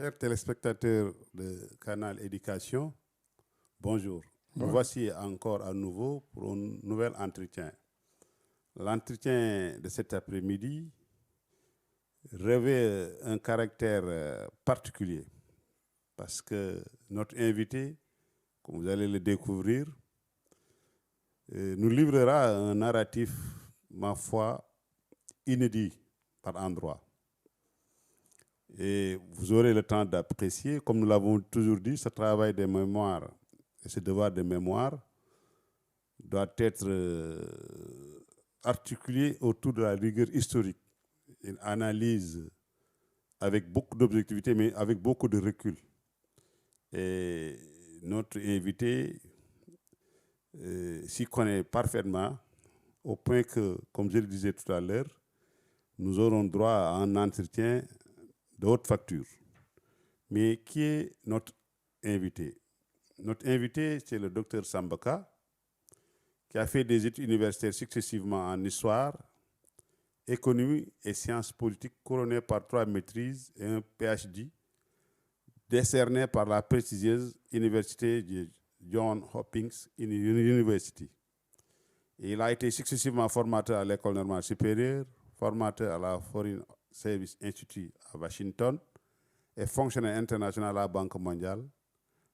Chers téléspectateurs de Canal Éducation, bonjour. Nous voici encore à nouveau pour un nouvel entretien. L'entretien de cet après-midi revêt un caractère particulier parce que notre invité, comme vous allez le découvrir, nous livrera un narratif, ma foi, inédit par endroits. Et vous aurez le temps d'apprécier, comme nous l'avons toujours dit, ce travail de mémoire et ce devoir de mémoire doit être articulé autour de la rigueur historique, une analyse avec beaucoup d'objectivité, mais avec beaucoup de recul. Et notre invité s'y connaît parfaitement, au point que, comme je le disais tout à l'heure, nous aurons droit à un entretien de haute facture. Mais qui est notre invité? Notre invité, c'est le docteur Sambaka, qui a fait des études universitaires successivement en histoire, économie et sciences politiques, couronné par 3 maîtrises et un PhD, décerné par la prestigieuse université de Johns Hopkins University. Et il a été successivement formateur à l'École normale supérieure, formateur à la Foreign Service Institute à Washington et fonctionnaire international à la Banque mondiale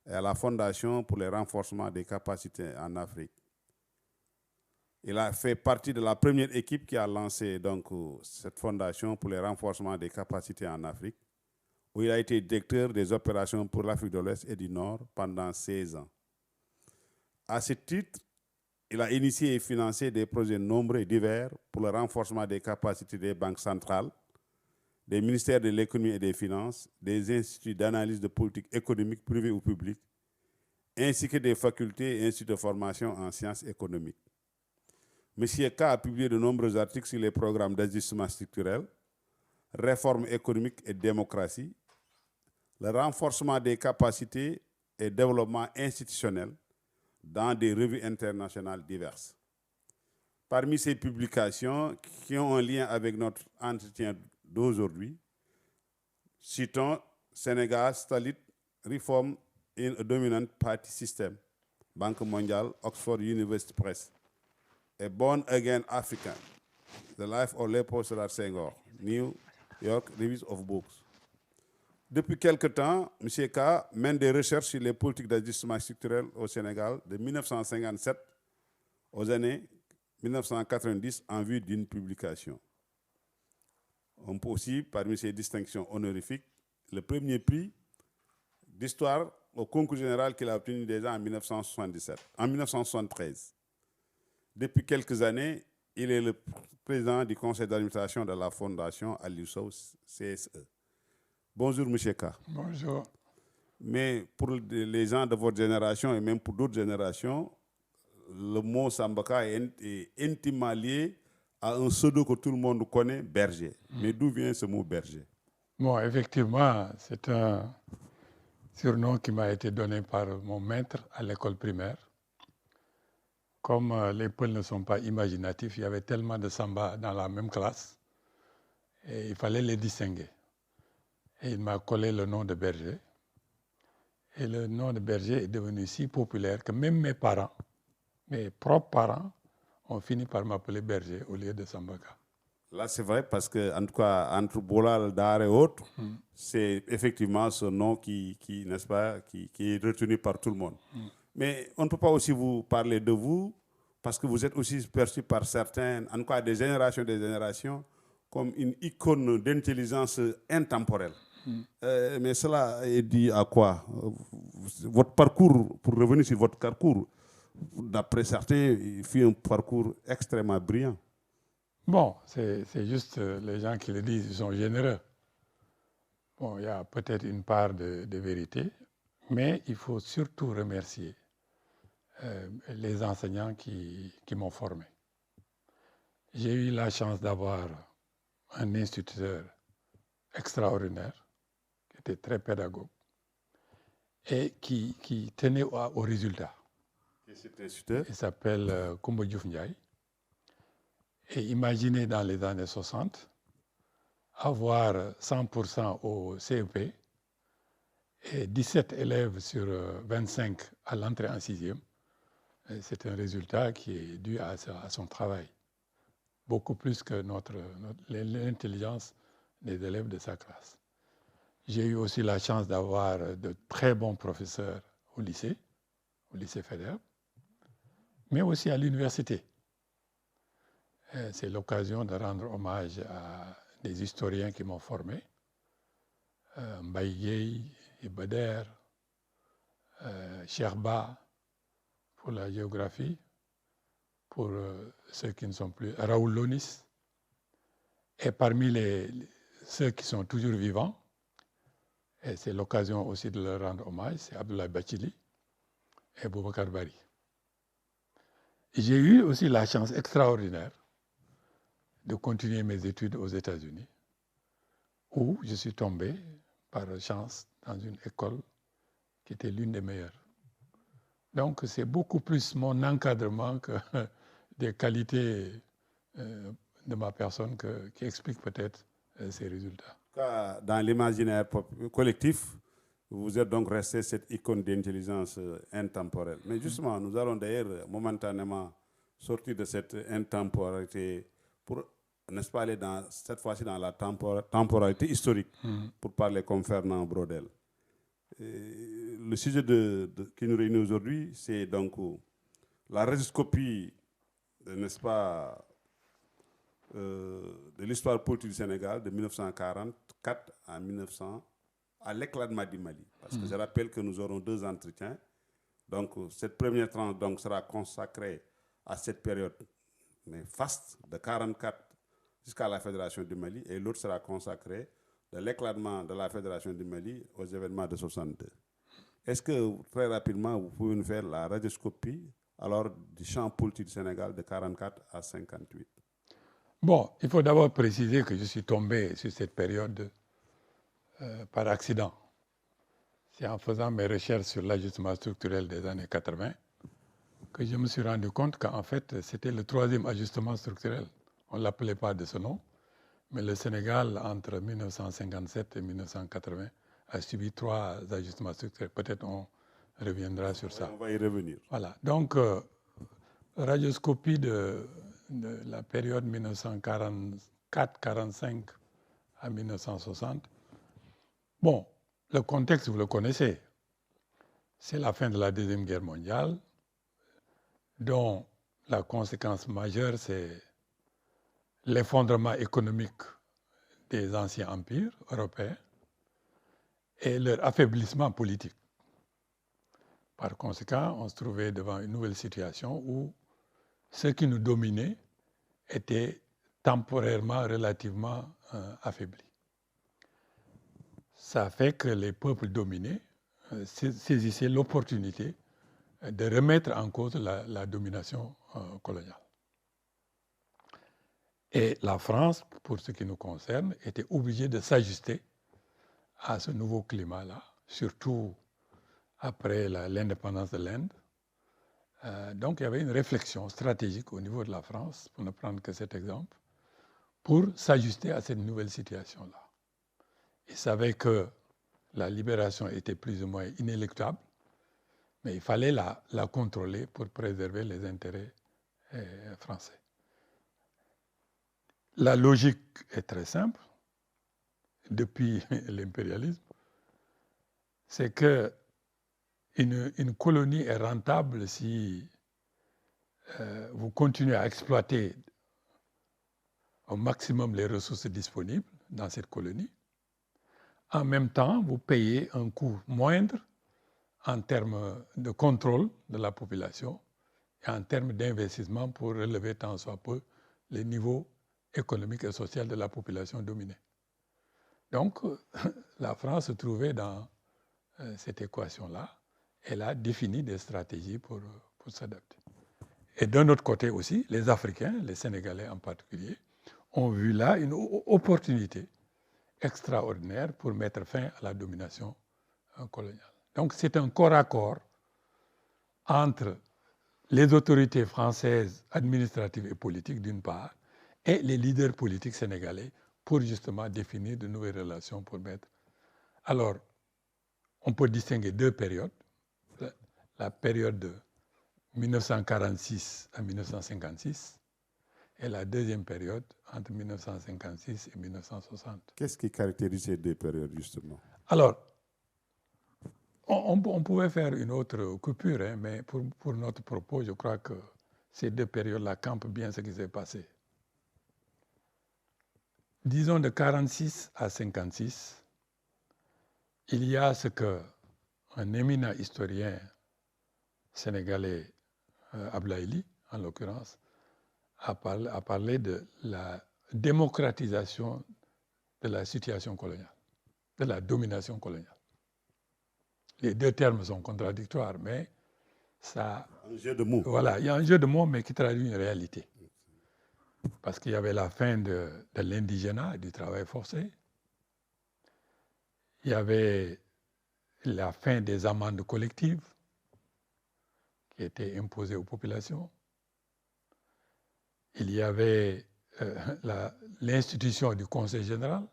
et à la Fondation pour le renforcement des capacités en Afrique. Il a fait partie de la première équipe qui a lancé donc cette fondation pour le renforcement des capacités en Afrique, où il a été directeur des opérations pour l'Afrique de l'Ouest et du Nord pendant 16 ans. À ce titre, il a initié et financé des projets nombreux et divers pour le renforcement des capacités des banques centrales, des ministères de l'économie et des finances, des instituts d'analyse de politique économique privée ou publique, ainsi que des facultés et instituts de formation en sciences économiques. M. K a publié de nombreux articles sur les programmes d'ajustement structurel, réforme économique et démocratie, le renforcement des capacités et développement institutionnel dans des revues internationales diverses. Parmi ces publications qui ont un lien avec notre entretien d'aujourd'hui, citons Sénégal State Reform in a Dominant Party System, Banque mondiale, Oxford University Press, et Born Again African, The Life of Léopold Sédar Senghor, New York Review of Books. Depuis quelque temps, M. K mène des recherches sur les politiques d'ajustement structurel au Sénégal de 1957 aux années 1990 en vue d'une publication. On peut aussi, parmi ces distinctions honorifiques, le premier prix d'histoire au concours général qu'il a obtenu déjà en 1973. Depuis quelques années, il est le président du conseil d'administration de la Fondation Aliou Sow CSE. Bonjour, M. K. Bonjour. Mais pour les gens de votre génération et même pour d'autres générations, le mot Sambaka est intimement lié à un pseudo que tout le monde connaît, berger. Mais d'où vient ce mot berger? Bon, effectivement, c'est un surnom qui m'a été donné par mon maître à l'école primaire. Comme les Peuls ne sont pas imaginatifs, il y avait tellement de Samba dans la même classe et il fallait les distinguer. Et il m'a collé le nom de berger. Et le nom de berger est devenu si populaire que même mes parents, mes propres parents, ont fini par m'appeler berger au lieu de Sambaka. Là, c'est vrai parce que, en tout cas, entre Bolal, Dar et autres, c'est effectivement ce nom qui n'est-ce pas, qui est retenu par tout le monde. Mais on ne peut pas aussi vous parler de vous parce que vous êtes aussi perçu par certains, en tout cas des générations, comme une icône d'intelligence intemporelle. Mais cela est dû à quoi? Votre parcours, pour revenir sur votre parcours, d'après certains, il fait un parcours extrêmement brillant. Bon, c'est juste les gens qui le disent, ils sont généreux. Bon, il y a peut-être une part de vérité, mais il faut surtout remercier les enseignants qui m'ont formé. J'ai eu la chance d'avoir un instituteur extraordinaire, qui était très pédagogue, et qui tenait au résultat. Cet instituteur? Il s'appelle Koumba Diouf Ndiaye. Et imaginez dans les années 60, avoir 100% au CEP, et 17 élèves sur 25 à l'entrée en sixième. C'est un résultat qui est dû à son travail, beaucoup plus que l'intelligence des élèves de sa classe. J'ai eu aussi la chance d'avoir de très bons professeurs au lycée Faidherbe, mais aussi à l'université. C'est l'occasion de rendre hommage à des historiens qui m'ont formé, Mbaye Gueye, Ibader, Sherba pour la géographie, pour ceux qui ne sont plus, Raoul Lonis, et parmi ceux qui sont toujours vivants, et c'est l'occasion aussi de leur rendre hommage, c'est Abdoulaye Bathily et Boubacar Bari. J'ai eu aussi la chance extraordinaire de continuer mes études aux États-Unis, où je suis tombé par chance dans une école qui était l'une des meilleures. Donc c'est beaucoup plus mon encadrement que des qualités de ma personne qui expliquent peut-être ces résultats. Dans l'imaginaire collectif, vous êtes donc resté cette icône d'intelligence intemporelle. Mais justement, nous allons d'ailleurs momentanément sortir de cette intemporalité pour, n'est-ce pas, aller cette fois-ci dans la temporalité historique, pour parler comme Fernand Braudel. Le sujet qui nous réunit aujourd'hui, c'est donc la radioscopie, n'est-ce pas, de l'histoire politique du Sénégal de 1944 à l'éclatement du Mali. Parce que je rappelle que nous aurons 2 entretiens. Donc, cette première tranche donc, sera consacrée à cette période mais faste de 1944 jusqu'à la Fédération du Mali, et l'autre sera consacrée de l'éclatement de la Fédération du Mali aux événements de 1962. Est-ce que, très rapidement, vous pouvez nous faire la radioscopie alors, du champ politique du Sénégal de 1944 à 1958? Bon, il faut d'abord préciser que je suis tombé sur cette période par accident. C'est en faisant mes recherches sur l'ajustement structurel des années 80 que je me suis rendu compte qu'en fait, c'était le 3e ajustement structurel. On ne l'appelait pas de ce nom, mais le Sénégal, entre 1957 et 1980, a subi 3 ajustements structurels. Peut-être on reviendra sur ça. On va y revenir. Voilà. Donc, radioscopie de la période 1944-45 à 1960. Bon, le contexte, vous le connaissez. C'est la fin de la Deuxième Guerre mondiale, dont la conséquence majeure, c'est l'effondrement économique des anciens empires européens et leur affaiblissement politique. Par conséquent, on se trouvait devant une nouvelle situation où ceux qui nous dominaient étaient temporairement relativement affaiblis. Ça fait que les peuples dominés saisissaient l'opportunité de remettre en cause la domination coloniale. Et la France, pour ce qui nous concerne, était obligée de s'ajuster à ce nouveau climat-là, surtout après l'indépendance de l'Inde. Donc il y avait une réflexion stratégique au niveau de la France, pour ne prendre que cet exemple, pour s'ajuster à cette nouvelle situation-là. Ils savaient que la libération était plus ou moins inéluctable, mais il fallait la contrôler pour préserver les intérêts français. La logique est très simple, depuis l'impérialisme, c'est que une colonie est rentable si vous continuez à exploiter au maximum les ressources disponibles dans cette colonie. En même temps, vous payez un coût moindre en termes de contrôle de la population et en termes d'investissement pour relever tant soit peu les niveaux économiques et sociaux de la population dominée. Donc, la France se trouvait dans cette équation-là. Elle a défini des stratégies pour s'adapter. Et d'un autre côté aussi, les Africains, les Sénégalais en particulier, ont vu là une opportunité extraordinaire pour mettre fin à la domination coloniale. Donc c'est un corps à corps entre les autorités françaises administratives et politiques d'une part et les leaders politiques sénégalais pour justement définir de nouvelles relations pour mettre. Alors, on peut distinguer deux périodes. La période de 1946 à 1956 et la deuxième période entre 1956 et 1960. Qu'est-ce qui caractérise ces deux périodes, justement? Alors, on pouvait faire une autre coupure, hein, mais pour notre propos, je crois que ces deux périodes-là campent bien ce qui s'est passé. Disons de 46 à 56, il y a ce qu'un éminent historien sénégalais, Ablaïli, en l'occurrence, a parlé de la démocratisation de la situation coloniale, de la domination coloniale. Les deux termes sont contradictoires, mais ça... Un jeu de mots. Voilà, il y a un jeu de mots, mais qui traduit une réalité. Parce qu'il y avait la fin de l'indigénat et du travail forcé. Il y avait la fin des amendes collectives qui étaient imposées aux populations. Il y avait l'institution du Conseil général.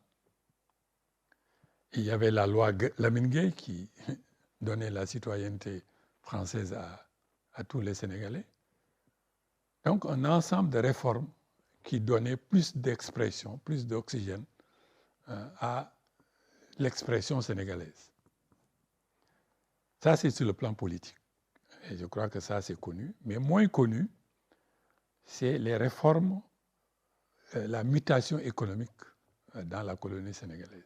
Il y avait la loi Lamine Gueye qui donnait la citoyenneté française à tous les Sénégalais. Donc, un ensemble de réformes qui donnaient plus d'expression, plus d'oxygène à l'expression sénégalaise. Ça, c'est sur le plan politique. Et je crois que ça, c'est connu. Mais moins connu, c'est les réformes, la mutation économique dans la colonie sénégalaise.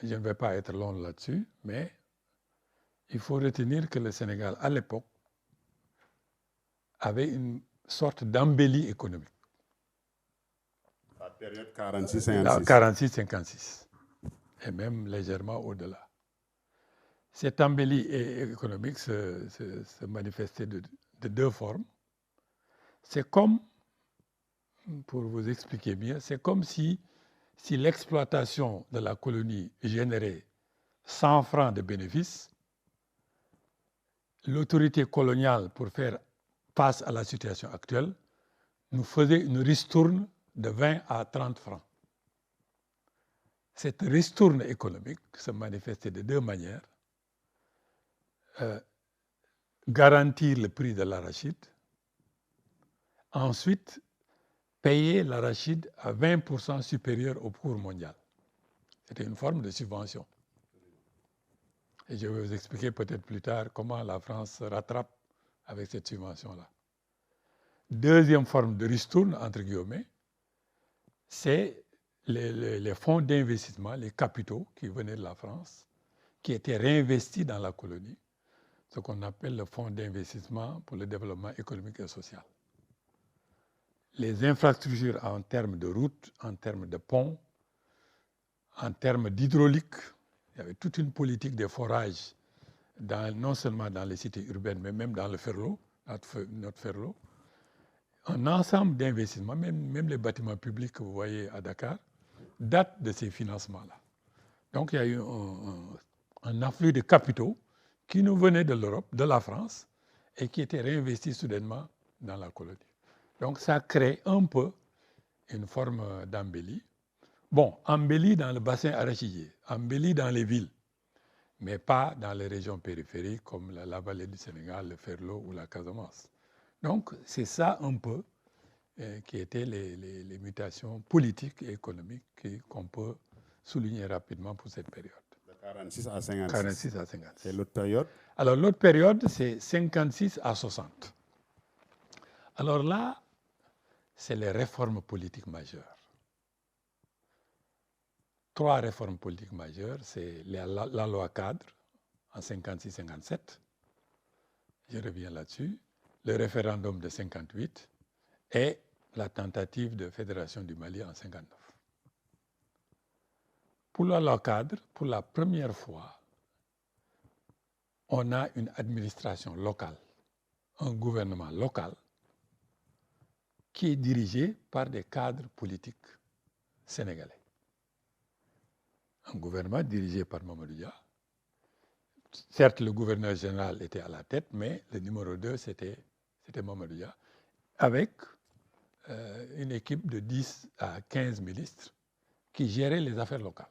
Je ne vais pas être long là-dessus, mais il faut retenir que le Sénégal, à l'époque, avait une sorte d'embellie économique. La période 46-56. 46-56, et même légèrement au-delà. Cette embellie économique se manifestait de deux formes. C'est comme, pour vous expliquer mieux, c'est comme si l'exploitation de la colonie générait 100 francs de bénéfices, l'autorité coloniale, pour faire face à la situation actuelle, nous faisait une ristourne de 20 à 30 francs. Cette ristourne économique se manifestait de deux manières. Garantir le prix de l'arachide, ensuite payer l'arachide à 20% supérieur au cours mondial. C'était une forme de subvention. Et je vais vous expliquer peut-être plus tard comment la France se rattrape avec cette subvention-là. Deuxième forme de ristourne, entre guillemets, c'est les fonds d'investissement, les capitaux qui venaient de la France, qui étaient réinvestis dans la colonie, ce qu'on appelle le fonds d'investissement pour le développement économique et social. Les infrastructures en termes de routes, en termes de ponts, en termes d'hydraulique, il y avait toute une politique de forage, non seulement dans les cités urbaines, mais même dans le Ferlo, notre Ferlo. Un ensemble d'investissements, même les bâtiments publics que vous voyez à Dakar, datent de ces financements-là. Donc il y a eu un afflux de capitaux qui nous venaient de l'Europe, de la France, et qui étaient réinvestis soudainement dans la colonie. Donc ça crée un peu une forme d'embellie. Bon, embellie dans le bassin arachidier, embellie dans les villes, mais pas dans les régions périphériques comme la vallée du Sénégal, le Ferlo ou la Casamance. Donc c'est ça un peu qui étaient les mutations politiques et économiques qu'on peut souligner rapidement pour cette période. De 46 à 56. 46 à 56. Et l'autre période? Alors l'autre période, c'est 56 à 60. Alors là, c'est les réformes politiques majeures. 3 réformes politiques majeures, c'est la loi cadre en 56-57, je reviens là-dessus, le référendum de 58 et la tentative de fédération du Mali en 59. Pour la loi cadre, pour la première fois, on a une administration locale, un gouvernement local qui est dirigé par des cadres politiques sénégalais. Un gouvernement dirigé par Mamadou Dia. Certes, le gouverneur général était à la tête, mais le numéro 2, c'était Mamadou Dia, avec une équipe de 10 à 15 ministres qui géraient les affaires locales.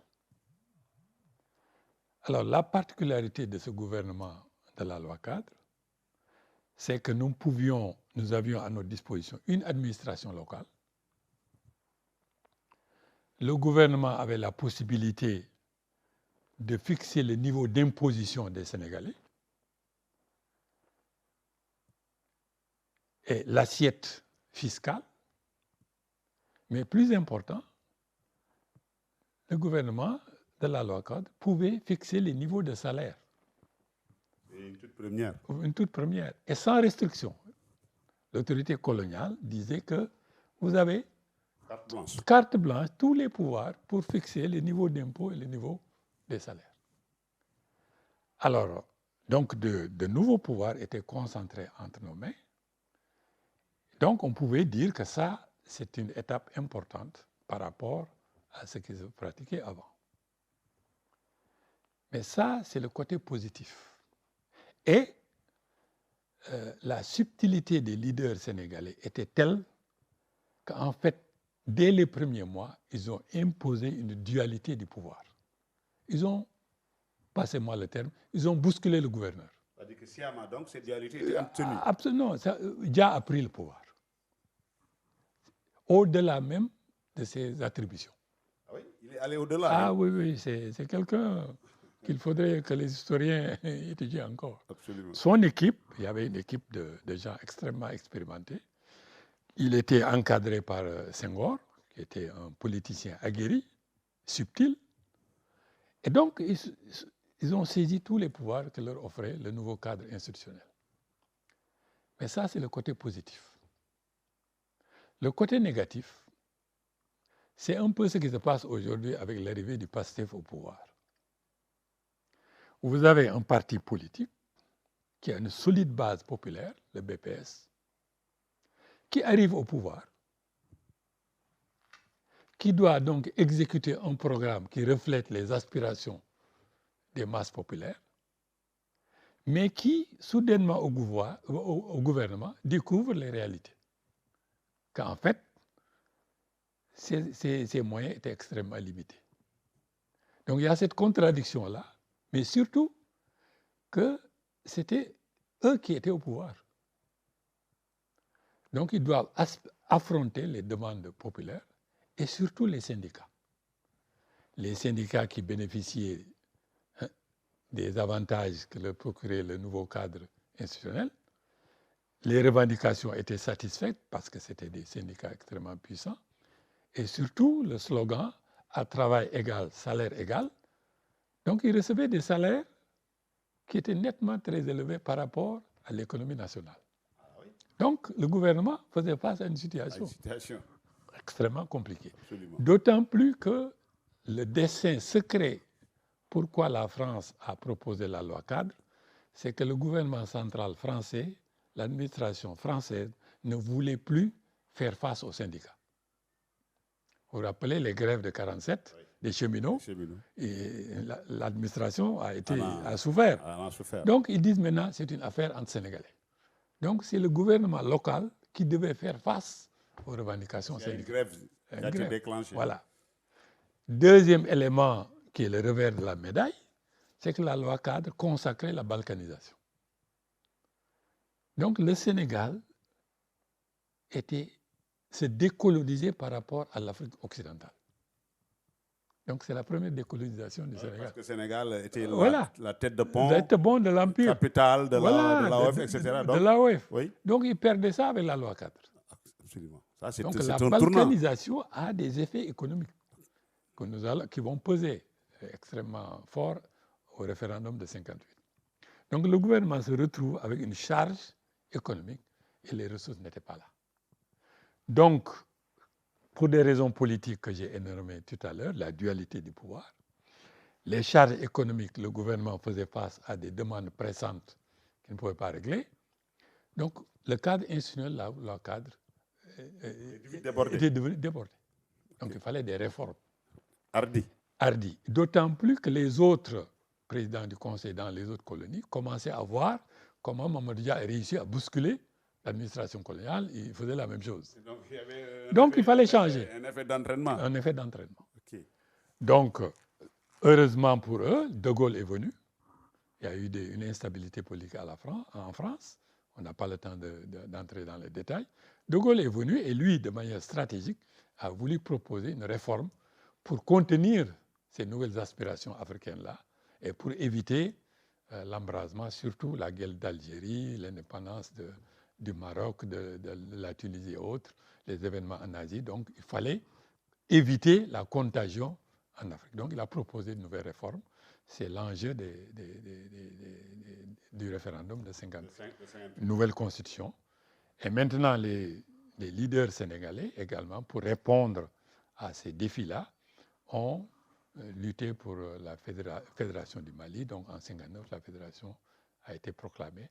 Alors, la particularité de ce gouvernement de la loi cadre, c'est que nous avions à notre disposition une administration locale. Le gouvernement avait la possibilité de fixer le niveau d'imposition des Sénégalais et l'assiette fiscale. Mais plus important, le gouvernement de la loi cadre pouvait fixer les niveaux de salaire. C'est une toute première. Une toute première. Et sans restriction. L'autorité coloniale disait que vous avez carte blanche, tous les pouvoirs pour fixer les niveaux d'impôts et les niveaux des salaires. Alors, donc, de nouveaux pouvoirs étaient concentrés entre nos mains. Donc, on pouvait dire que ça, c'est une étape importante par rapport à ce qui se pratiquait avant. Mais ça, c'est le côté positif. Et la subtilité des leaders sénégalais était telle qu'en fait, dès les premiers mois, ils ont imposé une dualité du pouvoir. Ils ont, passez-moi le terme, ils ont bousculé le gouverneur. C'est-à-dire que sciemment, donc, cette dualité était obtenue. Absolument. Dia a pris le pouvoir. Au-delà même de ses attributions. Ah oui, il est allé au-delà. Ah oui, oui, c'est quelqu'un qu'il faudrait que les historiens étudient encore. Absolument. Son équipe, il y avait une équipe de gens extrêmement expérimentés. Il était encadré par Senghor, qui était un politicien aguerri, subtil. Et donc, ils ont saisi tous les pouvoirs que leur offrait le nouveau cadre institutionnel. Mais ça, c'est le côté positif. Le côté négatif, c'est un peu ce qui se passe aujourd'hui avec l'arrivée du PASTEF au pouvoir. Vous avez un parti politique qui a une solide base populaire, le BPS, qui arrive au pouvoir, qui doit donc exécuter un programme qui reflète les aspirations des masses populaires, mais qui, soudainement au gouvernement, découvre les réalités. Qu'en fait, ces moyens étaient extrêmement limités. Donc il y a cette contradiction-là, mais surtout que c'était eux qui étaient au pouvoir. Donc ils doivent affronter les demandes populaires et surtout les syndicats. Les syndicats qui bénéficiaient des avantages que leur procurait le nouveau cadre institutionnel. Les revendications étaient satisfaites parce que c'était des syndicats extrêmement puissants. Et surtout, le slogan « à travail égal, salaire égal ». Donc, ils recevaient des salaires qui étaient nettement très élevés par rapport à l'économie nationale. Ah oui. Donc, le gouvernement faisait face à une situation extrêmement compliquée. D'autant plus que le dessein secret pourquoi la France a proposé la loi cadre, c'est que le gouvernement central français, l'administration française, ne voulait plus faire face aux syndicats. Vous vous rappelez les grèves de 1947 des cheminots, et l'administration a souffert. Donc ils disent maintenant c'est une affaire entre Sénégalais. Donc c'est le gouvernement local qui devait faire face aux revendications syndicales. Une grève qui a été déclenchée. Voilà. Deuxième élément qui est le revers de la médaille, c'est que la loi cadre consacrait la balkanisation. Donc le Sénégal se décolonisait par rapport à l'Afrique occidentale. Donc c'est la première décolonisation du Sénégal. Parce que le Sénégal était la tête de pont, de l'Empire, capitale de l'AOF, etc. De l'AOF. Oui. Donc ils perdaient ça avec la loi cadre. Absolument. Ça, donc la balkanisation a des effets économiques qui vont peser extrêmement fort au référendum de 1958. Donc le gouvernement se retrouve avec une charge économique et les ressources n'étaient pas là. Donc, pour des raisons politiques que j'ai énoncées tout à l'heure, la dualité du pouvoir, les charges économiques, le gouvernement faisait face à des demandes pressantes qu'il ne pouvait pas régler. Donc, le cadre institutionnel, la cadre, était débordé. Donc, il fallait des réformes. Hardi. D'autant plus que les autres présidents du Conseil dans les autres colonies commençaient à voir comment Mamadou Dia a réussi à bousculer l'administration coloniale. Il faisait la même chose. Donc il fallait changer. Un effet d'entraînement. Un effet d'entraînement. Okay. Donc, Heureusement pour eux, De Gaulle est venu. Il y a eu une instabilité politique en France. On n'a pas le temps d'entrer dans les détails. De Gaulle est venu et lui, de manière stratégique, a voulu proposer une réforme pour contenir ces nouvelles aspirations africaines-là et pour éviter l'embrasement, surtout la guerre d'Algérie, l'indépendance du Maroc, de la Tunisie et autres, les événements en Asie. Donc, il fallait éviter la contagion en Afrique. Donc, il a proposé une nouvelle réforme. C'est l'enjeu du référendum de 50, une nouvelle constitution. Et maintenant, les leaders sénégalais également, pour répondre à ces défis-là, ont lutté pour la fédération du Mali. Donc, en 1959, la fédération a été proclamée.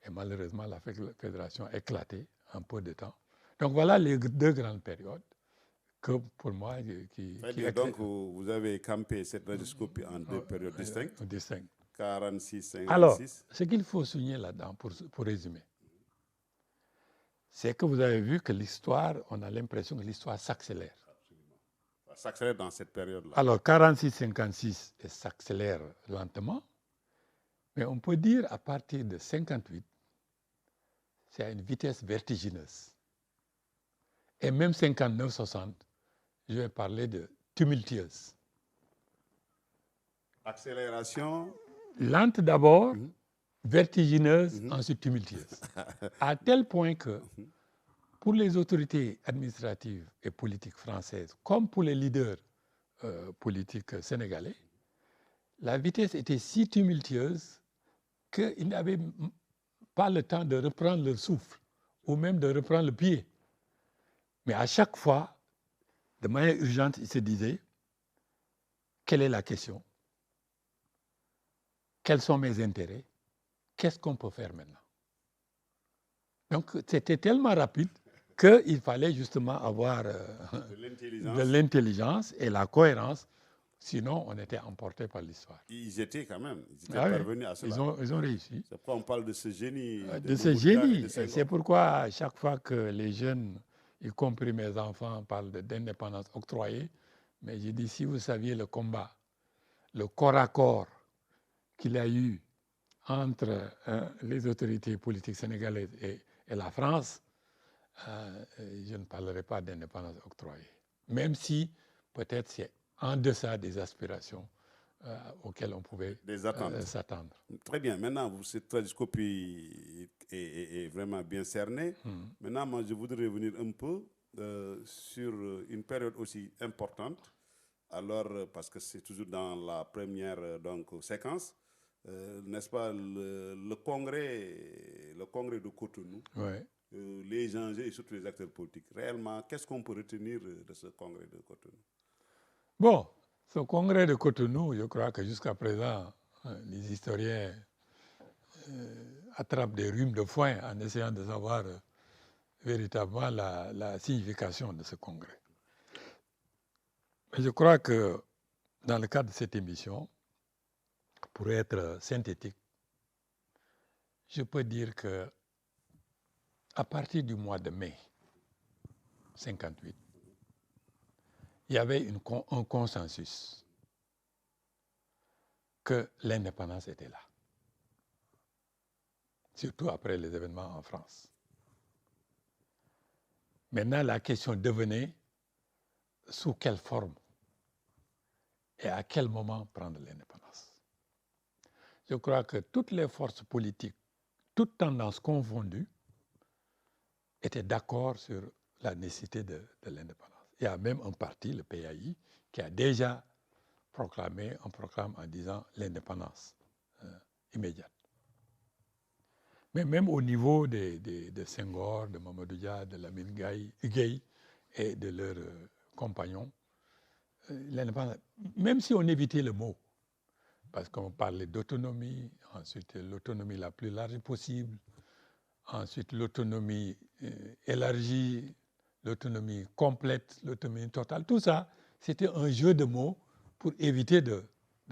Et malheureusement, la fédération a éclaté en peu de temps. Donc, voilà les deux grandes périodes que pour moi... Donc, vous avez campé cette radioscopie en deux périodes distinctes. 46-56. Alors, ce qu'il faut souligner là-dedans, pour résumer, c'est que vous avez vu que l'histoire, on a l'impression que l'histoire s'accélère. Absolument. Ça s'accélère dans cette période-là. Alors, 46-56, elle s'accélère lentement, mais on peut dire à partir de 58, c'est à une vitesse vertigineuse. Et même 59-60, je vais parler de tumultueuse. Accélération. Lente d'abord, vertigineuse, ensuite tumultueuse. À tel point que, pour les autorités administratives et politiques françaises, comme pour les leaders politiques sénégalais, la vitesse était si tumultueuse qu'ils n'avaient pas le temps de reprendre leur souffle ou même de reprendre le pied. Mais à chaque fois, de manière urgente, ils se disaient, quelle est la question? Quels sont mes intérêts? Qu'est-ce qu'on peut faire maintenant? Donc, c'était tellement rapide qu'il fallait justement avoir de l'intelligence et la cohérence, sinon on était emporté par l'histoire. Ils étaient quand même, ils étaient parvenus à cela. Ils ont réussi. C'est pourquoi on parle de ce génie. De ce génie. C'est pourquoi à chaque fois que les jeunes, y compris mes enfants, parlent d'indépendance octroyée, mais j'ai dit, si vous saviez le combat, le corps à corps qu'il y a eu entre les autorités politiques sénégalaises et la France, je ne parlerai pas d'indépendance octroyée. Même si peut-être c'est en deçà des aspirations auxquelles on pouvait s'attendre. Très bien. Maintenant, cette radioscopie est vraiment bien cernée. Maintenant, moi, je voudrais revenir un peu sur une période aussi importante. Alors, parce que c'est toujours dans la première séquence, n'est-ce pas, le congrès de Cotonou, les enjeux et surtout les acteurs politiques. Réellement, qu'est-ce qu'on peut retenir de ce congrès de Cotonou? Bon, ce congrès de Cotonou, je crois que jusqu'à présent, les historiens attrapent des rhumes de foin en essayant de savoir véritablement la signification de ce congrès. Mais je crois que dans le cadre de cette émission, pour être synthétique, je peux dire que à partir du mois de mai 58, il y avait un consensus que l'indépendance était là, surtout après les événements en France. Maintenant, la question devenait sous quelle forme et à quel moment prendre l'indépendance. Je crois que toutes les forces politiques, toutes tendances confondues, étaient d'accord sur la nécessité de l'indépendance. Il y a même un parti, le PAI, qui a déjà proclamé un proclame en disant l'indépendance immédiate. Mais même au niveau de Senghor, de Mamadou Dia, de Lamine Gueye et de leurs compagnons, l'indépendance, même si on évitait le mot, parce qu'on parlait d'autonomie, ensuite l'autonomie la plus large possible, ensuite l'autonomie élargie, l'autonomie complète, l'autonomie totale, tout ça, c'était un jeu de mots pour éviter de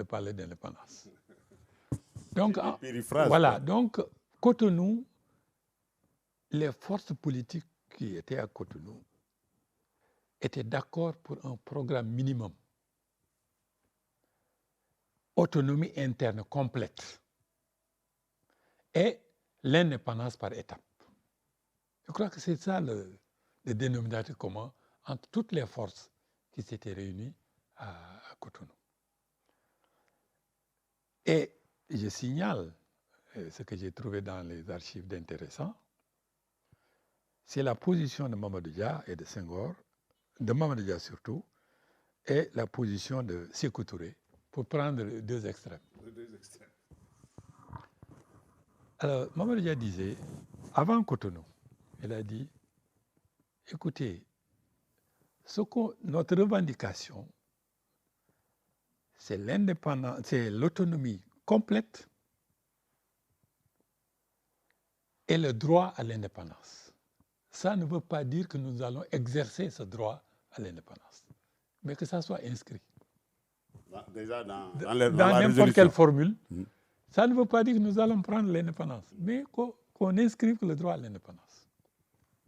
parler d'indépendance. Donc, voilà, donc Cotonou, les forces politiques qui étaient à Cotonou étaient d'accord pour un programme minimum. autonomie interne complète et l'indépendance par étapes. Je crois que c'est ça le dénominateur commun entre toutes les forces qui s'étaient réunies à Cotonou. Et je signale ce que j'ai trouvé dans les archives d'intéressant, c'est la position de Mamadou Dia et de Senghor, de Mamadou Dia surtout, et la position de Sékou Touré, pour prendre deux extrêmes. Alors, Mamadou Dia disait, avant Cotonou, il a dit, écoutez, notre revendication, c'est l'indépendance, c'est l'autonomie complète et le droit à l'indépendance. Ça ne veut pas dire que nous allons exercer ce droit à l'indépendance, mais que ça soit inscrit. Déjà dans n'importe quelle formule, ça ne veut pas dire que nous allons prendre l'indépendance, mais qu'on inscrive le droit à l'indépendance.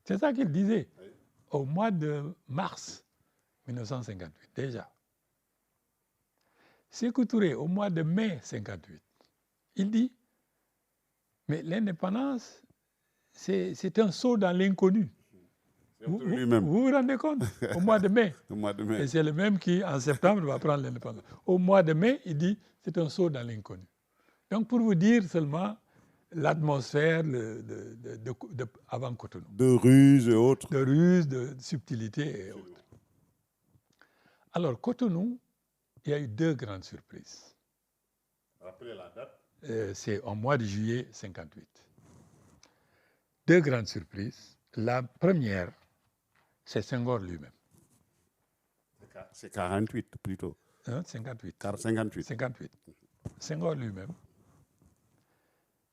C'est ça qu'il disait au mois de mars 1958, déjà. Sékou Touré, au mois de mai 1958, il dit, mais l'indépendance, c'est un saut dans l'inconnu. Vous vous rendez compte? Au mois de mai. Et c'est le même qui, en septembre, va prendre l'indépendance. Au mois de mai, il dit, c'est un saut dans l'inconnu. Donc, pour vous dire seulement l'atmosphère avant Cotonou. De ruse et autres. De ruse, de subtilité et autres. Alors, Cotonou, il y a eu deux grandes surprises. Rappelez la date. C'est en mois de juillet 1958. Deux grandes surprises. La première, c'est Senghor lui-même. C'est 48 plutôt. 58. 58. Senghor lui-même,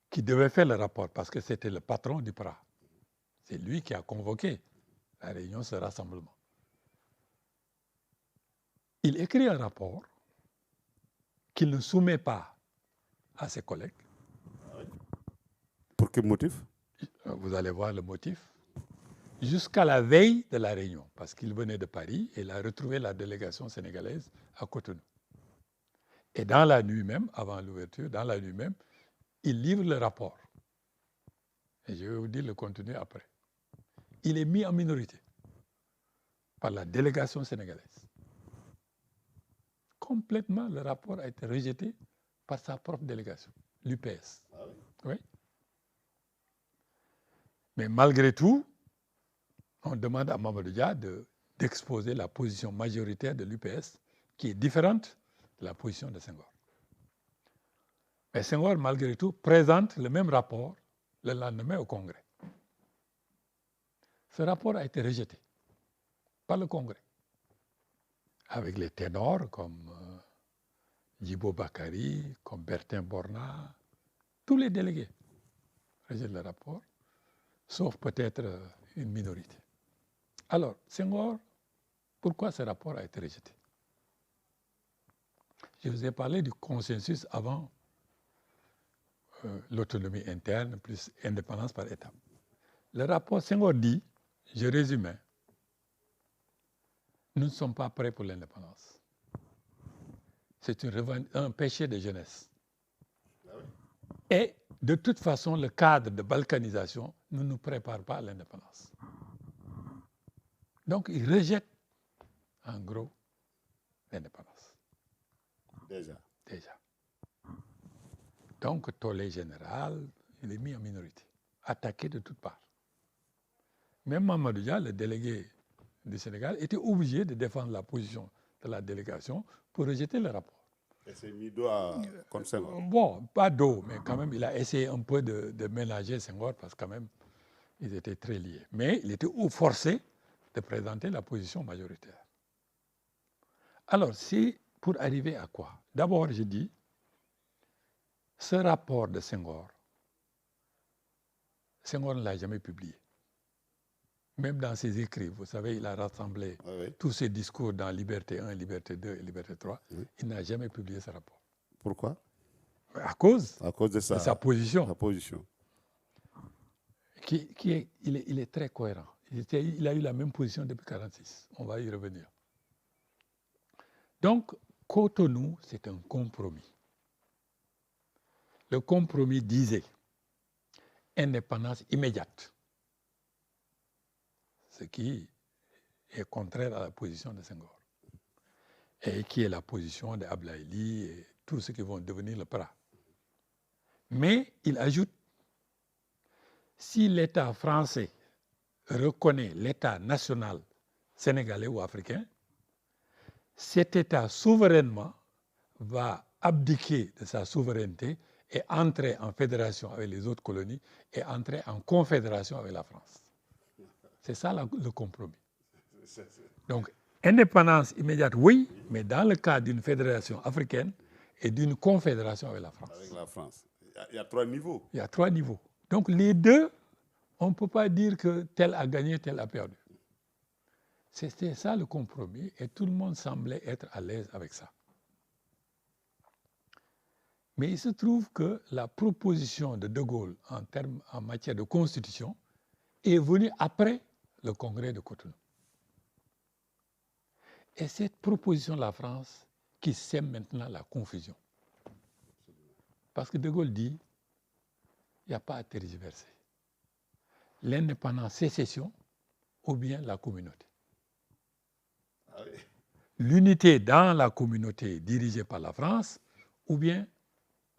qui devait faire le rapport parce que c'était le patron du PRA. C'est lui qui a convoqué la réunion, ce rassemblement. Il écrit un rapport qu'il ne soumet pas à ses collègues. Pour quel motif? Vous allez voir le motif. Jusqu'à la veille de la réunion, parce qu'il venait de Paris et il a retrouvé la délégation sénégalaise à Cotonou. Et dans la nuit même, avant l'ouverture, dans la nuit même, il livre le rapport. Et je vais vous dire le contenu après. Il est mis en minorité par la délégation sénégalaise. Complètement, le rapport a été rejeté par sa propre délégation, l'UPS. Ah oui? Oui. Mais malgré tout, on demande à Mamadou Dia d'exposer la position majoritaire de l'UPS, qui est différente de la position de Senghor. Mais Senghor, malgré tout, présente le même rapport le lendemain au Congrès. Ce rapport a été rejeté par le Congrès, avec les ténors comme Djibo Bakary, comme Bertin Borna, tous les délégués rejettent le rapport, sauf peut-être une minorité. Alors, Senghor, pourquoi ce rapport a été rejeté? Je vous ai parlé du consensus avant l'autonomie interne plus indépendance par étapes. Le rapport Senghor dit, je résume, nous ne sommes pas prêts pour l'indépendance. C'est un péché de jeunesse. Et de toute façon, le cadre de balkanisation ne nous prépare pas à l'indépendance. Donc, il rejette, en gros, l'indépendance. Déjà. Donc, tollé général, il est mis en minorité, attaqué de toutes parts. Même Mamadou Dia, le délégué du Sénégal, était obligé de défendre la position de la délégation pour rejeter le rapport. Et c'est mis dos contre Senghor. Bon, pas dos, mais quand même, il a essayé un peu de ménager Senghor parce que quand même, ils étaient très liés. Mais il était forcé de présenter la position majoritaire. Alors, c'est pour arriver à quoi? D'abord, je dis, ce rapport de Senghor ne l'a jamais publié. Même dans ses écrits, vous savez, il a rassemblé tous ses discours dans Liberté 1, Liberté 2 et Liberté 3. Oui. Il n'a jamais publié ce rapport. Pourquoi? À cause de sa position. Sa position. Il est très cohérent. Il a eu la même position depuis 1946. On va y revenir. Donc, Cotonou, c'est un compromis. le compromis disait indépendance immédiate, ce qui est contraire à la position de Senghor, et qui est la position d'Ablaïli et tous ceux qui vont devenir le PRA. Mais il ajoute, si l'État français reconnaît l'État national sénégalais ou africain, cet État souverainement va abdiquer de sa souveraineté et entrer en fédération avec les autres colonies et entrer en confédération avec la France. C'est ça le compromis. Donc, indépendance immédiate, oui, mais dans le cadre d'une fédération africaine et d'une confédération avec la France. Avec la France. Il y a 3 niveaux. Il y a 3 niveaux. Donc, les deux, on ne peut pas dire que tel a gagné, tel a perdu. C'était ça le compromis et tout le monde semblait être à l'aise avec ça. Mais il se trouve que la proposition de De Gaulle en matière de constitution est venue après le congrès de Cotonou. Et cette proposition de la France qui sème maintenant la confusion. Parce que De Gaulle dit, il n'y a pas à tergiverser. L'indépendance, sécession ou bien la communauté. Ah oui. L'unité dans la communauté dirigée par la France ou bien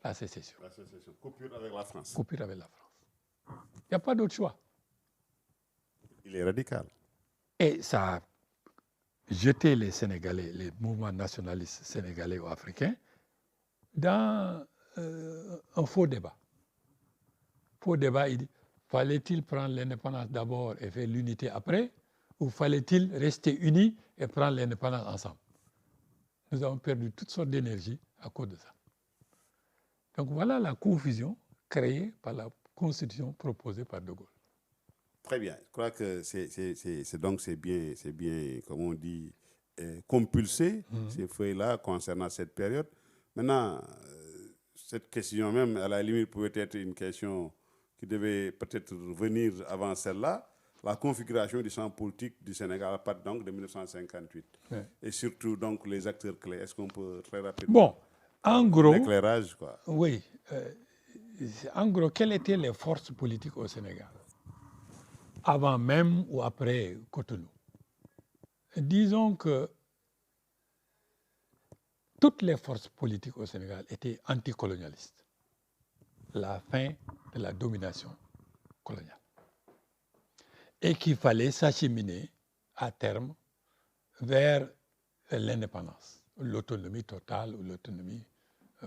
la sécession. La sécession, coupure avec la France. Coupure avec la France. Il n'y a pas d'autre choix. Il est radical. Et ça a jeté les Sénégalais, les mouvements nationalistes sénégalais ou africains, dans un faux débat. Faux débat, il dit, fallait-il prendre l'indépendance d'abord et faire l'unité après, ou fallait-il rester unis et prendre l'indépendance ensemble? Nous avons perdu toutes sortes d'énergie à cause de ça. Donc voilà la confusion créée par la constitution proposée par De Gaulle. Très bien. Je crois que c'est bien, comme on dit, compulsé, ces feuilles-là concernant cette période. Maintenant, cette question même, à la limite, pouvait être une question qui devait peut-être venir avant celle-là. La configuration du champ politique du Sénégal à partir donc de 1958. Ouais. Et surtout donc les acteurs clés. Est-ce qu'on peut très rapidement... Bon, en gros... L'éclairage, quoi. Oui. En gros, quelles étaient les forces politiques au Sénégal? Avant même ou après Cotonou? Disons que toutes les forces politiques au Sénégal étaient anticolonialistes. La fin de la domination coloniale. Et qu'il fallait s'acheminer à terme vers l'indépendance, l'autonomie totale ou l'autonomie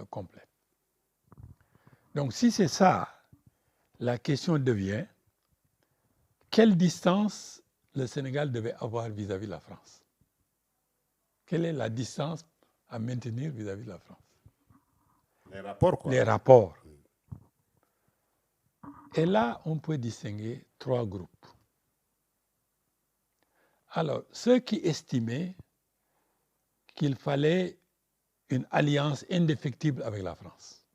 complète. Donc si c'est ça, la question devient quelle distance le Sénégal devait avoir vis-à-vis de la France? Quelle est la distance à maintenir vis-à-vis de la France? Les rapports, quoi. Les rapports. Et là, on peut distinguer 3 groupes. Alors, ceux qui estimaient qu'il fallait une alliance indéfectible avec la France.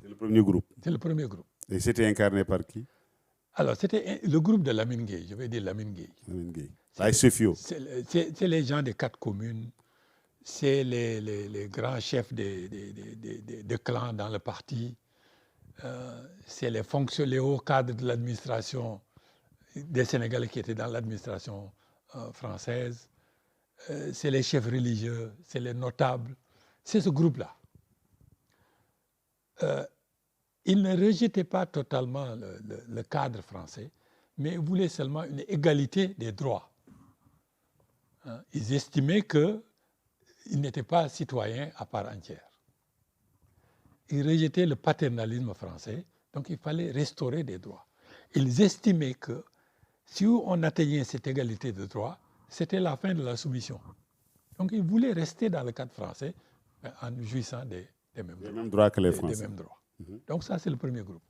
C'est le premier groupe. C'est le premier groupe. Et c'était incarné par qui? Alors, c'était le groupe de Lamine Gueye, je vais dire Lamine Gueye. Lamine Gueye. La SFIO. C'est les gens des 4 communes, c'est les grands chefs de clans dans le parti, c'est les hauts cadres de l'administration des Sénégalais qui étaient dans l'administration française, c'est les chefs religieux, c'est les notables, c'est ce groupe-là. Ils ne rejetaient pas totalement le cadre français, mais ils voulaient seulement une égalité des droits. Ils estimaient qu'ils n'étaient pas citoyens à part entière. Ils rejetaient le paternalisme français, donc il fallait restaurer des droits. Ils estimaient que si on atteignait cette égalité de droits, c'était la fin de la soumission. Donc ils voulaient rester dans le cadre français en jouissant des mêmes droits que les Français. Des mêmes droits. Donc ça, c'est le premier groupe.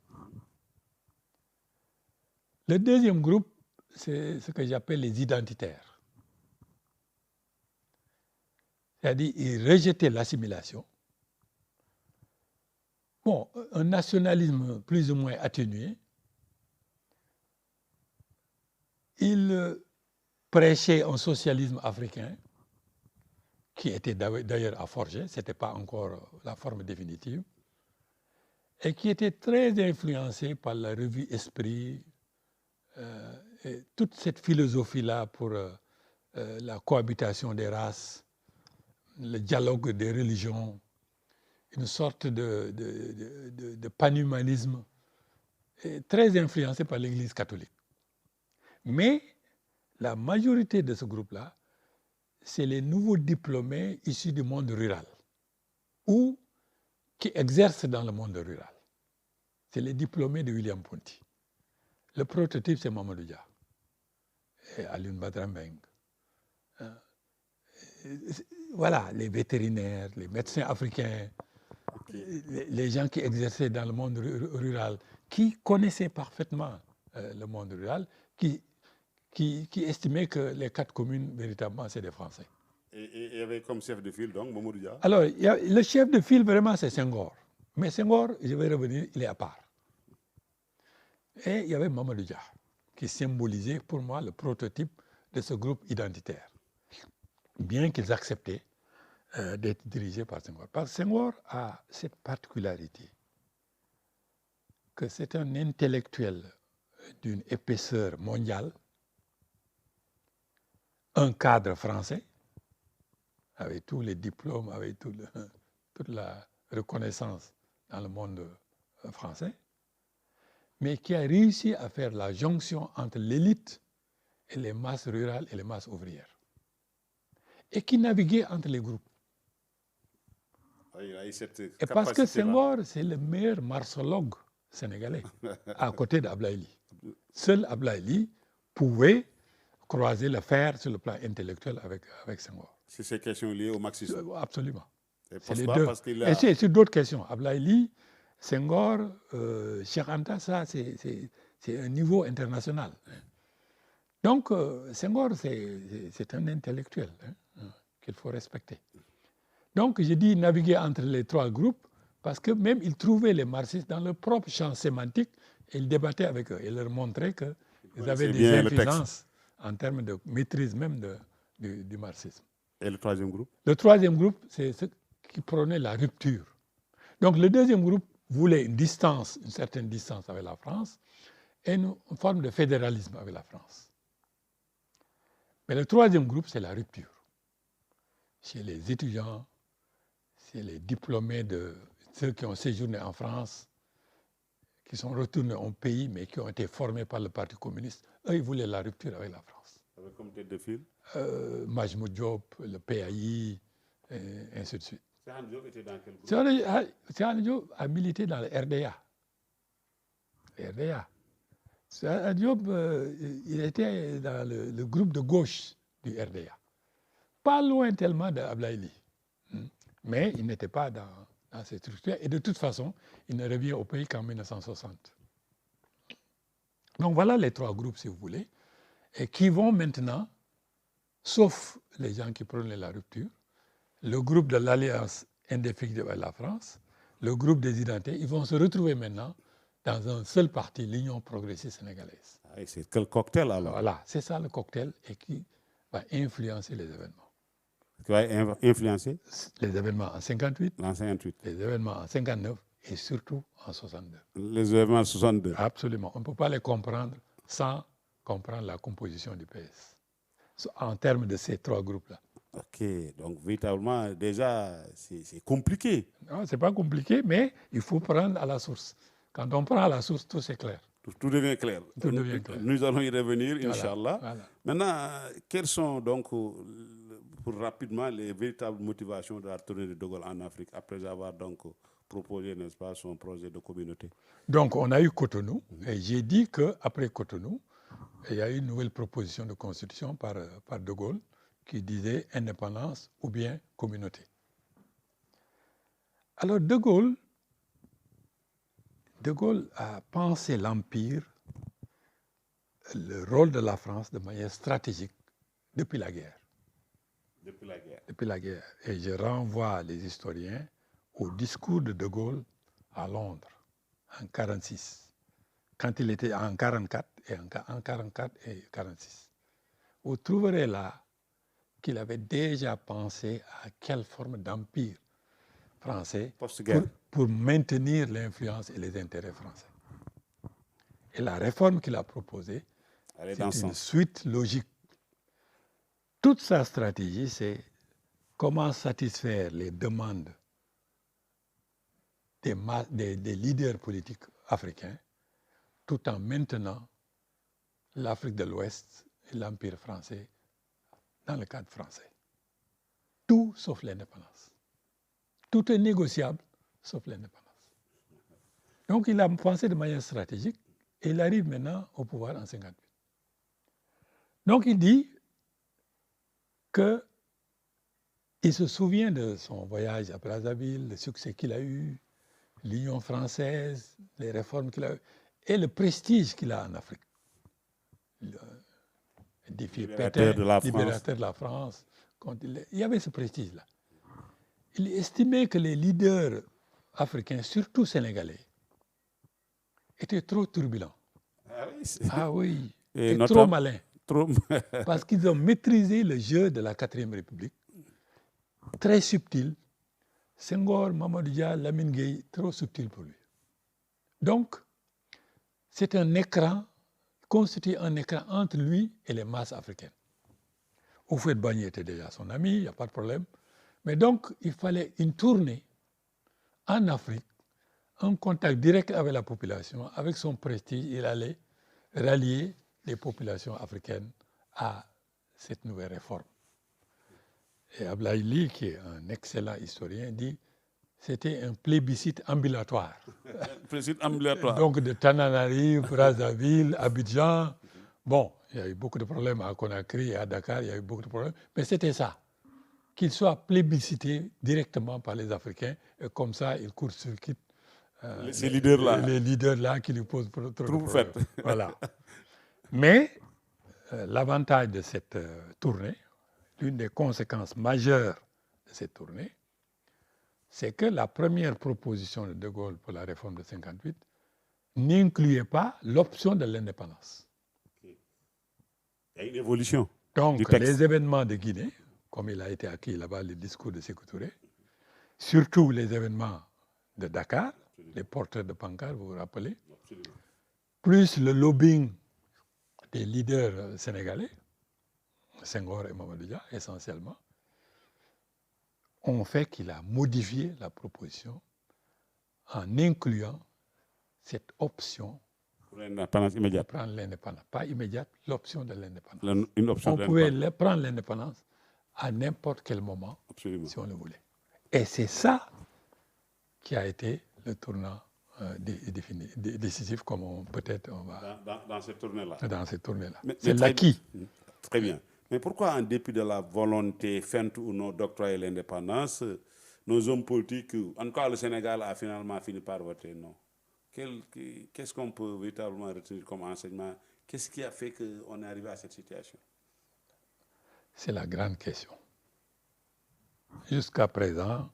Le deuxième groupe, c'est ce que j'appelle les identitaires. C'est-à-dire ils rejetaient l'assimilation. Bon, un nationalisme plus ou moins atténué. Ils prêchaient un socialisme africain qui était d'ailleurs à forger, ce n'était pas encore la forme définitive. et qui était très influencé par la revue Esprit, et toute cette philosophie-là pour la cohabitation des races, le dialogue des religions, une sorte de panhumanisme, très influencé par l'Église catholique. Mais la majorité de ce groupe-là, c'est les nouveaux diplômés issus du monde rural ou qui exercent dans le monde rural. C'est les diplômés de William Ponty. Le prototype, c'est Mamadou Dia et Alioune Badara Mbengue. Voilà, les vétérinaires, les médecins africains, les gens qui exerçaient dans le monde rural, qui connaissaient parfaitement le monde rural, qui estimaient que les 4 communes, véritablement, c'est des Français. Et il y avait comme chef de file, donc, Mamadou Dia. Alors, le chef de file, vraiment, c'est Senghor. Mais Senghor, je vais revenir, il est à part. Et il y avait Mamadou Dia, qui symbolisait pour moi le prototype de ce groupe identitaire. Bien qu'ils acceptaient d'être dirigés par Senghor. Parce que Senghor a cette particularité que c'est un intellectuel d'une épaisseur mondiale, un cadre français, avec tous les diplômes, avec toute la reconnaissance dans le monde français, mais qui a réussi à faire la jonction entre l'élite et les masses rurales et les masses ouvrières, et qui naviguait entre les groupes. Il a eu cette et parce que Senghor, c'est le meilleur marxologue sénégalais, à côté d'Ablaye Ly. Seul Ablaye Ly pouvait croiser le fer sur le plan intellectuel avec Senghor. C'est ces questions liées au marxisme. Absolument. C'est les deux. Parce qu'il a... Et c'est d'autres questions. Ablaye Ly, Senghor, Cheikh Anta, ça, c'est un niveau international. Donc, Senghor, c'est un intellectuel qu'il faut respecter. Donc, je dis naviguer entre les 3 groupes parce que même il trouvait les marxistes dans leur propre champ sémantique et il débattait avec eux et leur montrait qu'ils avaient des influences en termes de maîtrise même du marxisme. Et le 3e groupe? Le 3e groupe, c'est ceux qui prônaient la rupture. Donc, le 2e groupe voulait une certaine distance avec la France et une forme de fédéralisme avec la France. Mais le 3e groupe, c'est la rupture. Chez les étudiants, c'est les diplômés de ceux qui ont séjourné en France, qui sont retournés au pays, mais qui ont été formés par le Parti communiste. Eux, ils voulaient la rupture avec la France. Avec comme tête de file Majmoud Diop, le PAI, et ainsi de suite. Cheikh Diop était dans quel groupe? Cheikh Diop a milité dans le RDA. Cheikh Diop, il était dans le groupe de gauche du RDA. Pas loin tellement d'Ablaye Ly. Mais il n'était pas dans cette structure. Et de toute façon, il ne revient au pays qu'en 1960. Donc voilà les 3 groupes, si vous voulez, et qui vont maintenant, sauf les gens qui prônent la rupture, le groupe de l'Alliance indéfectible avec la France, le groupe des identités, ils vont se retrouver maintenant dans un seul parti, l'Union progressiste sénégalaise. Et c'est quel cocktail alors? Voilà, c'est ça le cocktail et qui va influencer les événements. Qui va influencer les événements en 58, en 58, les événements en 59 et surtout en 62. Les événements en 62. Absolument. On ne peut pas les comprendre sans comprendre la composition du PS en termes de ces 3 groupes-là. Ok, donc véritablement, déjà, c'est compliqué. Non, ce n'est pas compliqué, mais il faut prendre à la source. Quand on prend à la source, tout c'est clair. Tout devient clair. Tout devient clair. Nous allons y revenir, Inch'Allah. Voilà. Maintenant, quelles sont donc, pour rapidement, les véritables motivations de la tournée de De Gaulle en Afrique, après avoir donc proposé, n'est-ce pas, son projet de communauté? Donc, on a eu Cotonou, et j'ai dit qu'après Cotonou, il y a eu une nouvelle proposition de constitution par De Gaulle qui disait indépendance ou bien communauté. Alors, De Gaulle a pensé l'Empire, le rôle de la France de manière stratégique depuis la guerre. Depuis la guerre. Et je renvoie les historiens au discours de Gaulle à Londres en 1946, quand il était en 1944 et en 1944 et 1946. Vous trouverez là qu'il avait déjà pensé à quelle forme d'empire français Post-guerre. pour maintenir l'influence et les intérêts français. Et la réforme qu'il a proposée, Aller dans c'est ce une sens. suite logique. Toute sa stratégie, c'est comment satisfaire les demandes des leaders politiques africains tout en maintenant l'Afrique de l'Ouest et l'Empire français dans le cadre français. Tout sauf l'indépendance. Tout est négociable sauf l'indépendance. Donc il a pensé de manière stratégique et il arrive maintenant au pouvoir en 1958. Donc il dit qu'il se souvient de son voyage à Brazzaville, le succès qu'il a eu, l'Union française, les réformes qu'il a eues et le prestige qu'il a en Afrique. Le défi Libérateur Pétain, de la France. libérateur de la France. Il y avait ce prestige-là. Il estimait que les leaders africains, surtout sénégalais, étaient trop turbulents. Ah oui, Ah oui, Et et trop notamment- malins. trop. Parce qu'ils ont maîtrisé le jeu de la 4e République, très subtil. Senghor, Mamadou Dia, Lamine Gueye, trop subtil pour lui. Donc, c'est un écran, constitue un écran entre lui et les masses africaines. Houphouët-Boigny était déjà son ami, il n'y a pas de problème. Mais donc, il fallait une tournée en Afrique, un contact direct avec la population, avec son prestige, il allait rallier les populations africaines à cette nouvelle réforme. Et Ablaye Ly, qui est un excellent historien, dit que c'était un plébiscite ambulatoire. Président ambulatoire. Donc de Tananarive, Brazzaville, Abidjan. Bon, il y a eu beaucoup de problèmes à Conakry et à Dakar, il y a eu beaucoup de problèmes, mais c'était ça. Qu'il soit plébiscité directement par les Africains, et comme ça, il court-circuite Ces leaders-là. les leaders-là qui lui posent trop de Trouble problèmes. faite. Voilà. Mais l'avantage de cette tournée, l'une des conséquences majeures de cette tournée, c'est que la première proposition de De Gaulle pour la réforme de 1958 n'incluait pas l'option de l'indépendance. Il y a une évolution. Du Donc, texte. les événements de Guinée, comme il a été acquis là-bas, le discours de Sékou Touré, surtout les événements de Dakar, les porteurs de pancartes, vous vous rappelez, Absolument. plus le lobbying des leaders sénégalais, Senghor et Mamadou Dia essentiellement, ont fait qu'il a modifié la proposition en incluant cette option Pour l'indépendance de immédiate. prendre l'indépendance. Pas immédiate, l'option de l'indépendance. Une option On de pouvait l'indépendance. prendre l'indépendance à n'importe quel moment, Absolument. si on le voulait. Et c'est ça qui a été le tournant décisif, comme peut-être on va Dans cette tournée-là. dans cette tournée-là. Mais C'est très l'acquis. bien. Très bien. Mais pourquoi, en dépit de la volonté feinte ou non d'octroyer l'indépendance, nos hommes politiques, en tout cas le Sénégal a finalement fini par voter non? Qu'est-ce qu'on peut véritablement retenir comme enseignement? Qu'est-ce qui a fait qu'on est arrivé à cette situation? C'est la grande question. Jusqu'à présent,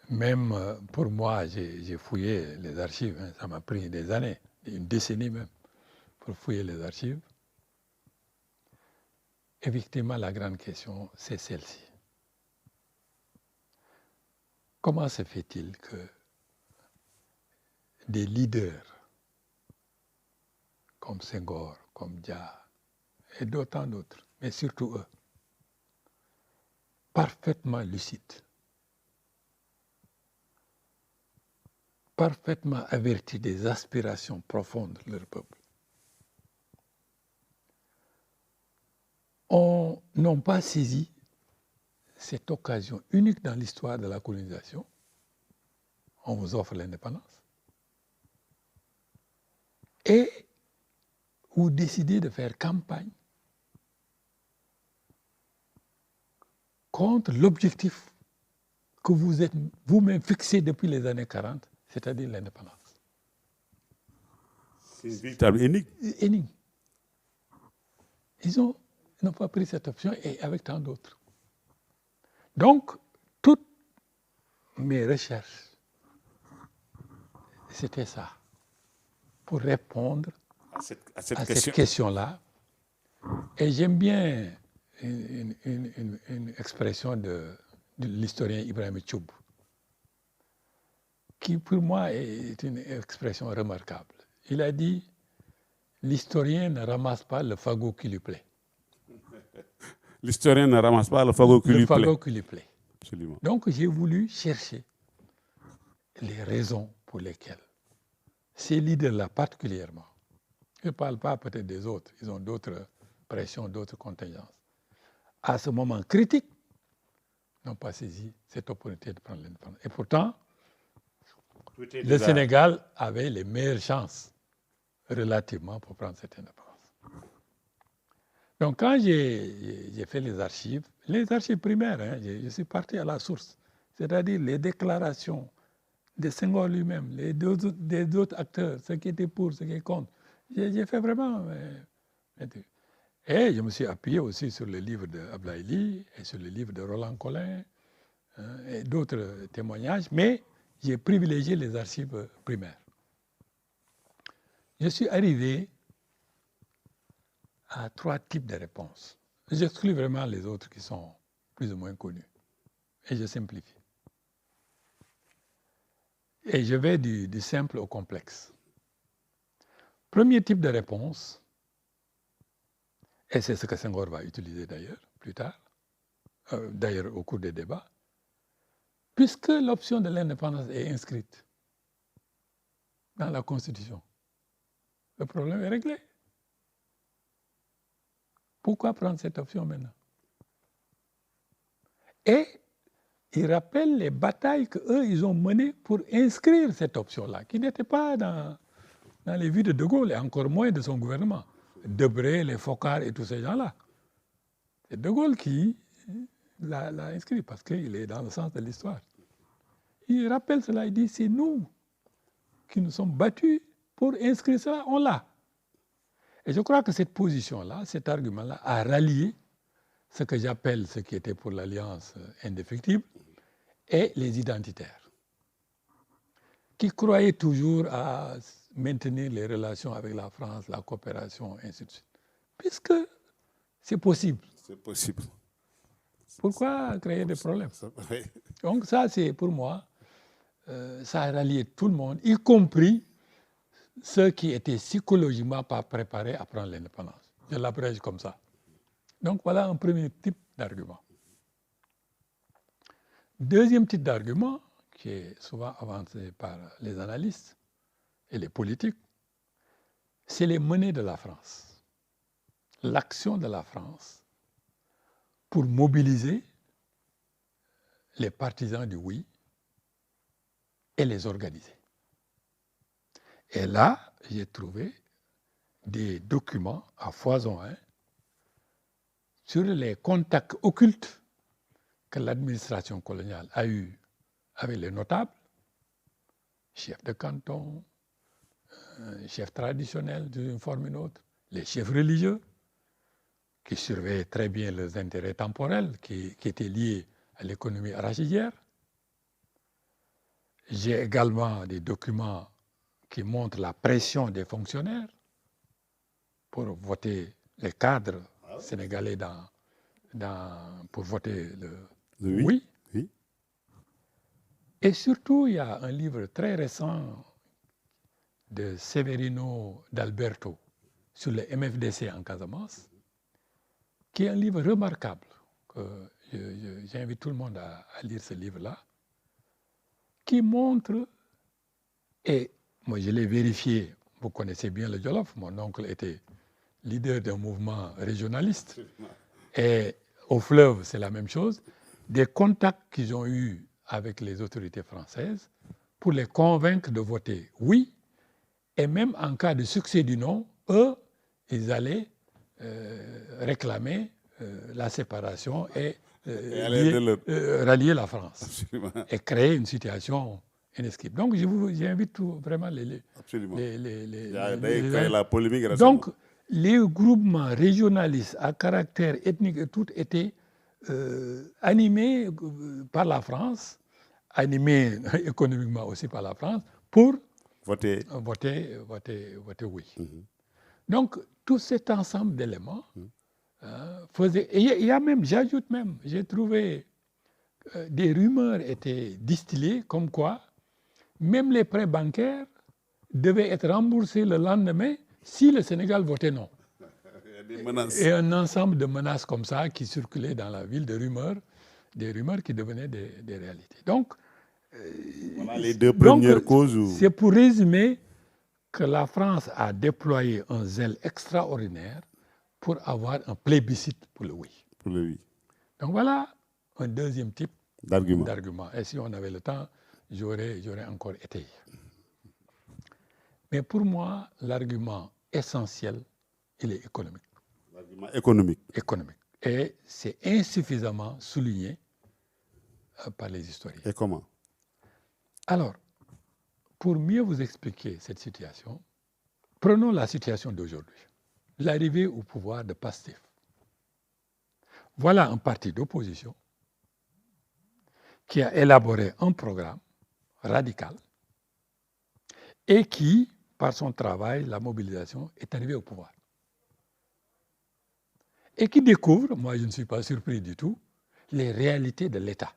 même pour moi, j'ai fouillé les archives. Ça m'a pris des années, une décennie même, pour fouiller les archives. Effectivement, la grande question, c'est celle-ci. Comment se fait-il que des leaders comme Senghor, comme Dia et d'autant d'autres, mais surtout eux, parfaitement lucides, parfaitement avertis des aspirations profondes de leur peuple, n'ont pas saisi cette occasion unique dans l'histoire de la colonisation. On vous offre l'indépendance. Et vous décidez de faire campagne contre l'objectif que vous êtes vous-même fixé depuis les années 40, c'est-à-dire l'indépendance. C'est une véritable énigme. Énigme. Ils n'ont pas pris cette option et avec tant d'autres. Donc, toutes mes recherches, c'était ça, pour répondre À cette à question. cette question-là. Et j'aime bien une expression de l'historien Ibrahim Tchoub, qui pour moi est une expression remarquable. Il a dit « L'historien ne ramasse pas le fagot qui lui plaît ». L'historien ne ramasse pas le fagot qui Le lui fagot plaît. qui lui plaît. Absolument. Donc j'ai voulu chercher les raisons pour lesquelles ces leaders-là particulièrement, je ne parle pas peut-être des autres, ils ont d'autres pressions, d'autres contingences, à ce moment critique, n'ont pas saisi cette opportunité de prendre l'indépendance. Et pourtant, le Sénégal avait les meilleures chances relativement pour prendre cette indépendance. Donc quand j'ai fait les archives primaires, hein, je suis parti à la source, c'est-à-dire les déclarations de Senghor lui-même, des autres acteurs, ceux qui étaient pour, ceux qui contre. J'ai fait vraiment... Et je me suis appuyé aussi sur le livre d'Ablaye Ly et sur le livre de Roland Collin et d'autres témoignages, mais j'ai privilégié les archives primaires. Je suis arrivé à 3 types de réponses. J'exclus vraiment les autres qui sont plus ou moins connus. Et je simplifie. Et je vais du simple au complexe. Premier type de réponse, et c'est ce que Senghor va utiliser d'ailleurs plus tard, d'ailleurs au cours des débats, puisque l'option de l'indépendance est inscrite dans la Constitution, le problème est réglé. Pourquoi prendre cette option maintenant? Et il rappelle les batailles qu'eux, ils ont menées pour inscrire cette option-là, qui n'était pas dans les vues de De Gaulle, et encore moins de son gouvernement. Debré, les Foccart et tous ces gens-là. C'est De Gaulle qui l'a inscrit, parce qu'il est dans le sens de l'histoire. Il rappelle cela, il dit, c'est nous qui nous sommes battus pour inscrire cela, on l'a. Et je crois que cette position-là, cet argument-là, a rallié ce que j'appelle ce qui était pour l'alliance indéfectible et les identitaires, qui croyaient toujours à maintenir les relations avec la France, la coopération, ainsi de suite. Puisque c'est possible. C'est possible. Pourquoi créer des problèmes? Oui. Donc ça, c'est pour moi, ça a rallié tout le monde, y compris ceux qui étaient psychologiquement pas préparés à prendre l'indépendance. Je l'abrège comme ça. Donc voilà un premier type d'argument. Deuxième type d'argument, qui est souvent avancé par les analystes et les politiques, c'est les menées de la France. L'action de la France pour mobiliser les partisans du oui et les organiser. Et là, j'ai trouvé des documents à foison sur les contacts occultes que l'administration coloniale a eus avec les notables, chefs de canton, chefs traditionnels d'une forme ou d'une autre, les chefs religieux, qui surveillaient très bien leurs intérêts temporels, qui étaient liés à l'économie arachidière. J'ai également des documents qui montrent la pression des fonctionnaires pour voter les cadres sénégalais pour voter le oui. Oui. Et surtout, il y a un livre très récent de Severino d'Alberto sur le MFDC en Casamance, qui est un livre remarquable. J'invite tout le monde à lire ce livre-là, qui montre, et moi je l'ai vérifié, vous connaissez bien le Jolof, mon oncle était leader d'un mouvement régionaliste, et au fleuve c'est la même chose, des contacts qu'ils ont eus avec les autorités françaises pour les convaincre de voter oui, et même en cas de succès du non, eux, ils allaient réclamer la séparation et rallier la France. Absolument. Et créer une situation inesquivable. Donc j'invite vraiment les la polémique récemment. Donc les groupements régionalistes à caractère ethnique et tout étaient animés par la France, animés économiquement aussi par la France, pour voter oui. Mm-hmm. Donc tout cet ensemble d'éléments faisait... Et il y a même, j'ajoute même, j'ai trouvé des rumeurs étaient distillées comme quoi même les prêts bancaires devaient être remboursés le lendemain si le Sénégal votait non. Il y a des menaces. Et un ensemble de menaces comme ça qui circulaient dans la ville, des rumeurs qui devenaient des réalités. Donc, voilà les deux premières causes. C'est pour résumer que la France a déployé un zèle extraordinaire pour avoir un plébiscite pour le oui. Pour le oui. Donc voilà un deuxième type d'argument. Et si on avait le temps, j'aurais encore étayé. Mais pour moi, l'argument essentiel, il est économique. L'argument économique. Économique. Et c'est insuffisamment souligné par les historiens. Et comment? Alors, pour mieux vous expliquer cette situation, prenons la situation d'aujourd'hui. L'arrivée au pouvoir de PASTEF. Voilà un parti d'opposition qui a élaboré un programme radical et qui, par son travail, la mobilisation, est arrivé au pouvoir. Et qui découvre, moi je ne suis pas surpris du tout, les réalités de l'État.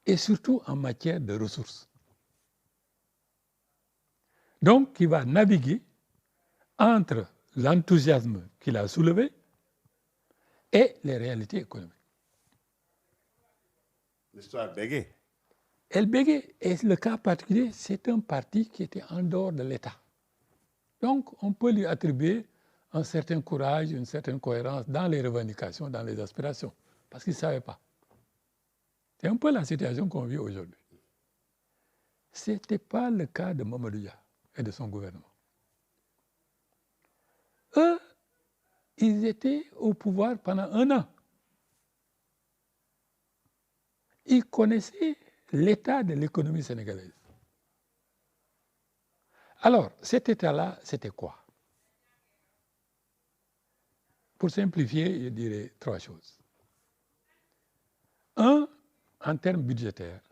Et surtout en matière de ressources. Donc, qui va naviguer entre l'enthousiasme qu'il a soulevé et les réalités économiques. L'histoire bégaye. Elle bégaye. Et le cas particulier, c'est un parti qui était en dehors de l'État. Donc, on peut lui attribuer un certain courage, une certaine cohérence dans les revendications, dans les aspirations, parce qu'il ne savait pas. C'est un peu la situation qu'on vit aujourd'hui. Ce n'était pas le cas de Mamadou Dia et de son gouvernement. Eux, ils étaient au pouvoir pendant 1 an. Ils connaissaient l'état de l'économie sénégalaise. Alors, cet état-là, c'était quoi? Pour simplifier, je dirais 3 choses. 1, en termes budgétaires,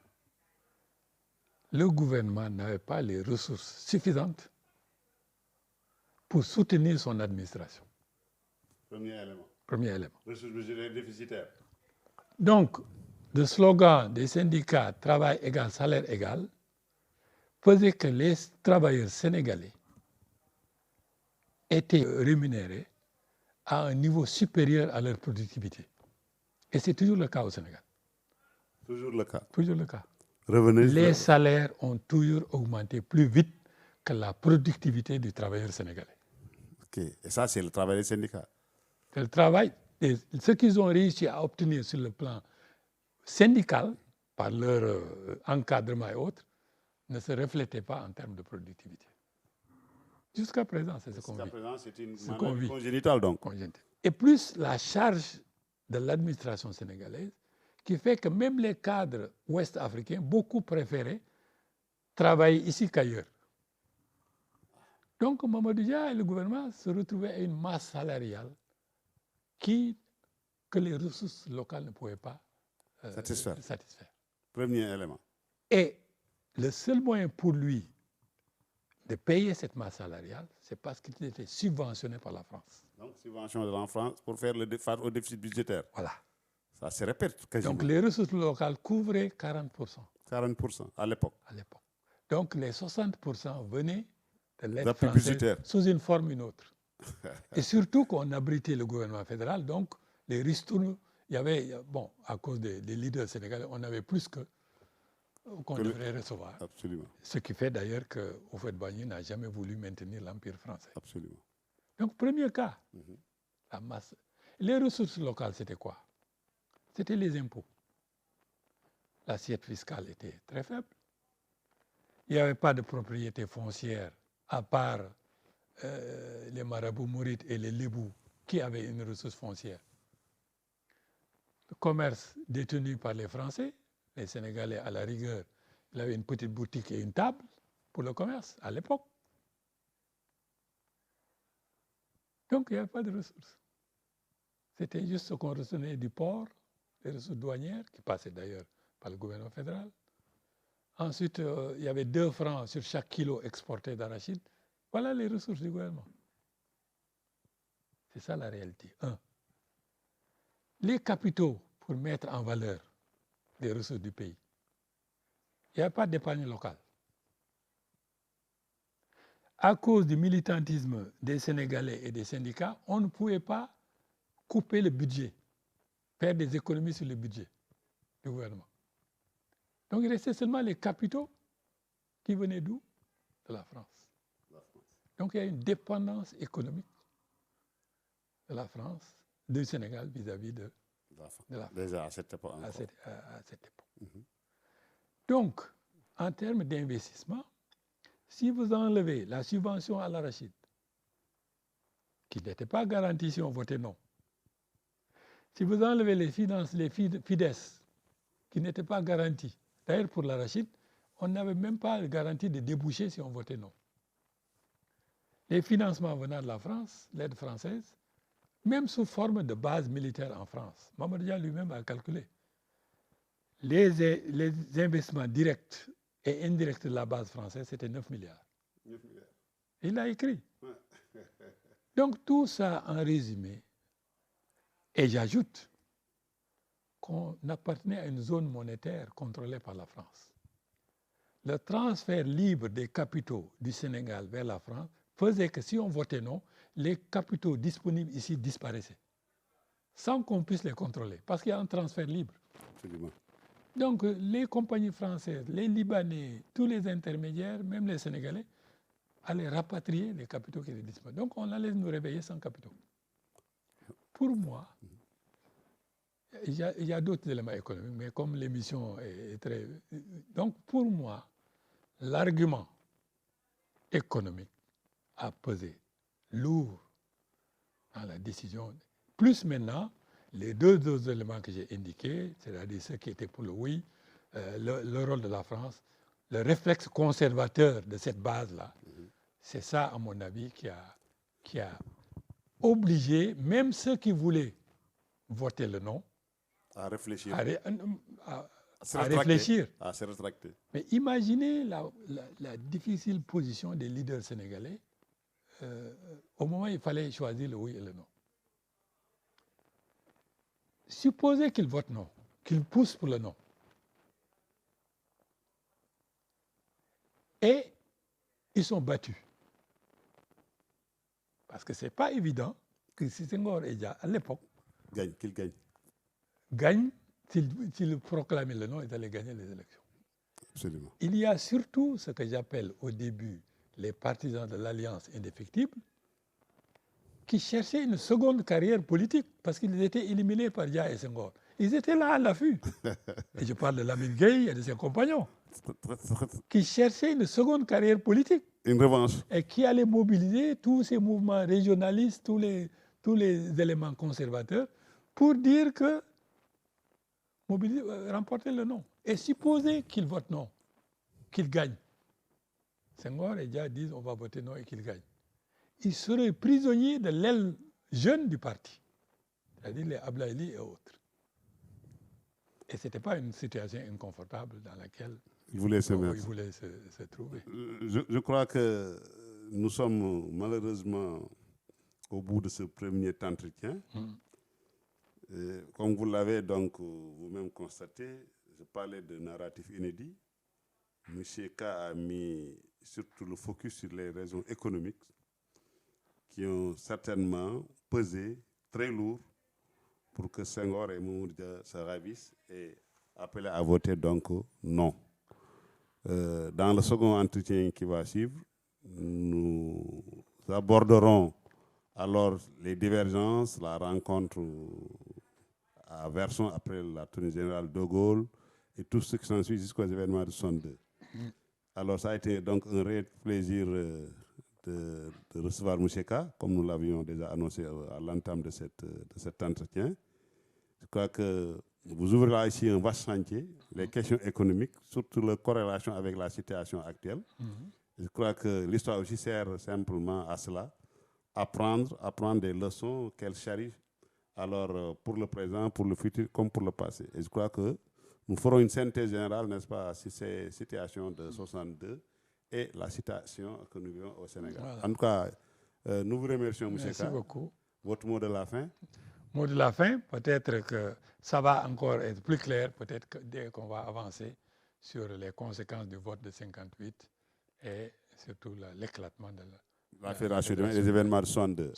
le gouvernement n'avait pas les ressources suffisantes pour soutenir son administration. Premier élément. Ressources budgétaires déficitaires. Donc, le slogan des syndicats « travail égal, salaire égal » faisait que les travailleurs sénégalais étaient rémunérés à un niveau supérieur à leur productivité. Et c'est toujours le cas au Sénégal. Toujours le cas. Toujours le cas. Revenez les salaires ont toujours augmenté plus vite que la productivité du travailleur sénégalais. Ok. Et ça, c'est le travail des syndicats. C'est le travail. Ce qu'ils ont réussi à obtenir sur le plan syndical, par leur encadrement et autres, ne se reflétait pas en termes de productivité. Jusqu'à présent, c'est ce qu'on vit. Jusqu'à présent, c'est une maladie congénitale, donc. Et plus la charge de l'administration sénégalaise, qui fait que même les cadres ouest-africains, beaucoup préféraient travailler ici qu'ailleurs. Donc, Mamadou Dia et le gouvernement se retrouvaient à une masse salariale que les ressources locales ne pouvaient pas satisfaire. Premier élément. Et le seul moyen pour lui de payer cette masse salariale, c'est parce qu'il était subventionné par la France. Donc, subvention de la France pour faire face au déficit budgétaire. Voilà. Ça se répète quasiment. Donc, les ressources locales couvraient 40%. 40% à l'époque. Donc, les 60% venaient de l'aide française sous une forme ou une autre. Et surtout qu'on abritait le gouvernement fédéral, donc les ristournes, il y avait, bon, à cause des leaders sénégalais, on avait plus qu'on devrait recevoir. Absolument. Ce qui fait d'ailleurs que Houphouët-Boigny n'a jamais voulu maintenir l'Empire français. Absolument. Donc, premier cas, la masse. Les ressources locales, c'était quoi? C'était les impôts. L'assiette fiscale était très faible. Il n'y avait pas de propriété foncière à part les marabouts mourides et les lébous qui avaient une ressource foncière. Le commerce détenu par les Français, les Sénégalais à la rigueur, il avait une petite boutique et une table pour le commerce à l'époque. Donc il n'y avait pas de ressources. C'était juste ce qu'on retenait du port, les ressources douanières, qui passaient d'ailleurs par le gouvernement fédéral. Ensuite, il y avait 2 francs sur chaque kilo exporté d'arachide. Voilà les ressources du gouvernement. C'est ça la réalité. 1. Les capitaux pour mettre en valeur les ressources du pays. Il n'y a pas d'épargne locale. À cause du militantisme des Sénégalais et des syndicats, on ne pouvait pas couper le budget, faire des économies sur le budget du gouvernement. Donc il restait seulement les capitaux qui venaient d'où? De la France. Donc il y a une dépendance économique de la France, du Sénégal vis-à-vis de la France. Déjà à cette époque. À cette époque. Donc, en termes d'investissement, si vous enlevez la subvention à l'arachide, qui n'était pas garantie si on votait non, si vous enlevez les finances, les FIDES, qui n'étaient pas garanties, d'ailleurs pour l'arachide, on n'avait même pas de garantie de déboucher si on votait non. Les financements venant de la France, l'aide française, même sous forme de base militaire en France, Mamadou Dia lui-même a calculé. Les investissements directs et indirects de la base française, c'était 9 milliards. 9 milliards. Il l'a écrit. Donc tout ça en résumé. Et j'ajoute qu'on appartenait à une zone monétaire contrôlée par la France. Le transfert libre des capitaux du Sénégal vers la France faisait que si on votait non, les capitaux disponibles ici disparaissaient, sans qu'on puisse les contrôler, parce qu'il y a un transfert libre. Absolument. Donc les compagnies françaises, les Libanais, tous les intermédiaires, même les Sénégalais, allaient rapatrier les capitaux qui étaient disponibles. Donc on allait nous réveiller sans capitaux. Pour moi, il y a d'autres éléments économiques, mais comme l'émission est très... Donc pour moi, l'argument économique a pesé lourd dans la décision. Plus maintenant, les deux éléments que j'ai indiqués, c'est-à-dire ceux qui étaient pour le oui, le rôle de la France, le réflexe conservateur de cette base-là, c'est ça, à mon avis, qui a obligé même ceux qui voulaient voter le non à réfléchir. À réfléchir. À se rétracter. Mais imaginez la difficile position des leaders sénégalais au moment où il fallait choisir le oui et le non. Supposez qu'ils votent non, qu'ils poussent pour le non. Et ils sont battus. Parce que ce n'est pas évident que si Senghor et Dia, à l'époque, gagnent, s'ils proclamaient le non, ils allaient gagner les élections. Absolument. Il y a surtout ce que j'appelle au début les partisans de l'Alliance indéfectible, qui cherchaient une seconde carrière politique parce qu'ils étaient éliminés par Dia et Senghor. Ils étaient là à l'affût. Et je parle de Lamine Gueye et de ses compagnons, qui cherchaient une seconde carrière politique. Une revanche. Et qui allaient mobiliser tous ces mouvements régionalistes, tous les éléments conservateurs, pour dire que remporter le non. Et supposer qu'ils votent non, qu'ils gagnent. Senghor et Dia disent on va voter non et qu'ils gagnent. Ils seraient prisonniers de l'aile jeune du parti, c'est-à-dire les Ablaïli et autres. Et ce n'était pas une situation inconfortable dans laquelle ils voulaient se mettre. Ils voulaient se trouver. Je crois que nous sommes malheureusement au bout de ce premier entretien. Comme vous l'avez donc vous-même constaté, je parlais de narratif inédit. M. K a mis surtout le focus sur les raisons économiques qui ont certainement pesé très lourd pour que Senghor et Mamadou Dia se ravissent et appelaient à voter donc non. Dans le second entretien qui va suivre, nous aborderons alors les divergences, la rencontre à Verson après la tournée générale de Gaulle et tout ce qui s'ensuit jusqu'aux événements de 62. Alors ça a été donc un réel plaisir de recevoir M. K, comme nous l'avions déjà annoncé à l'entame de cet entretien. Je crois que vous ouvrez là ici un vaste chantier, les questions économiques, surtout la corrélation avec la situation actuelle. Je crois que l'histoire aussi sert simplement à cela, apprendre des leçons qu'elle charrie, alors pour le présent, pour le futur, comme pour le passé. Et je crois que nous ferons une synthèse générale, n'est-ce pas, sur ces situations de 62 et la situation que nous vivons au Sénégal. Voilà. En tout cas, nous vous remercions, M. K. Merci beaucoup. Votre mot de la fin? Mot de la fin, peut-être que ça va encore être plus clair, peut-être que dès qu'on va avancer sur les conséquences du vote de 58 et surtout l'éclatement de la fédération et les événements de 62.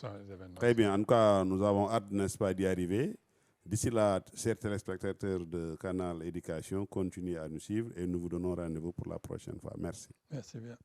Très bien. En tout cas, nous avons hâte, n'est-ce pas, d'y arriver. D'ici là, chers téléspectateurs de Canal Éducation, continuez à nous suivre et nous vous donnons rendez-vous pour la prochaine fois. Merci. Merci bien.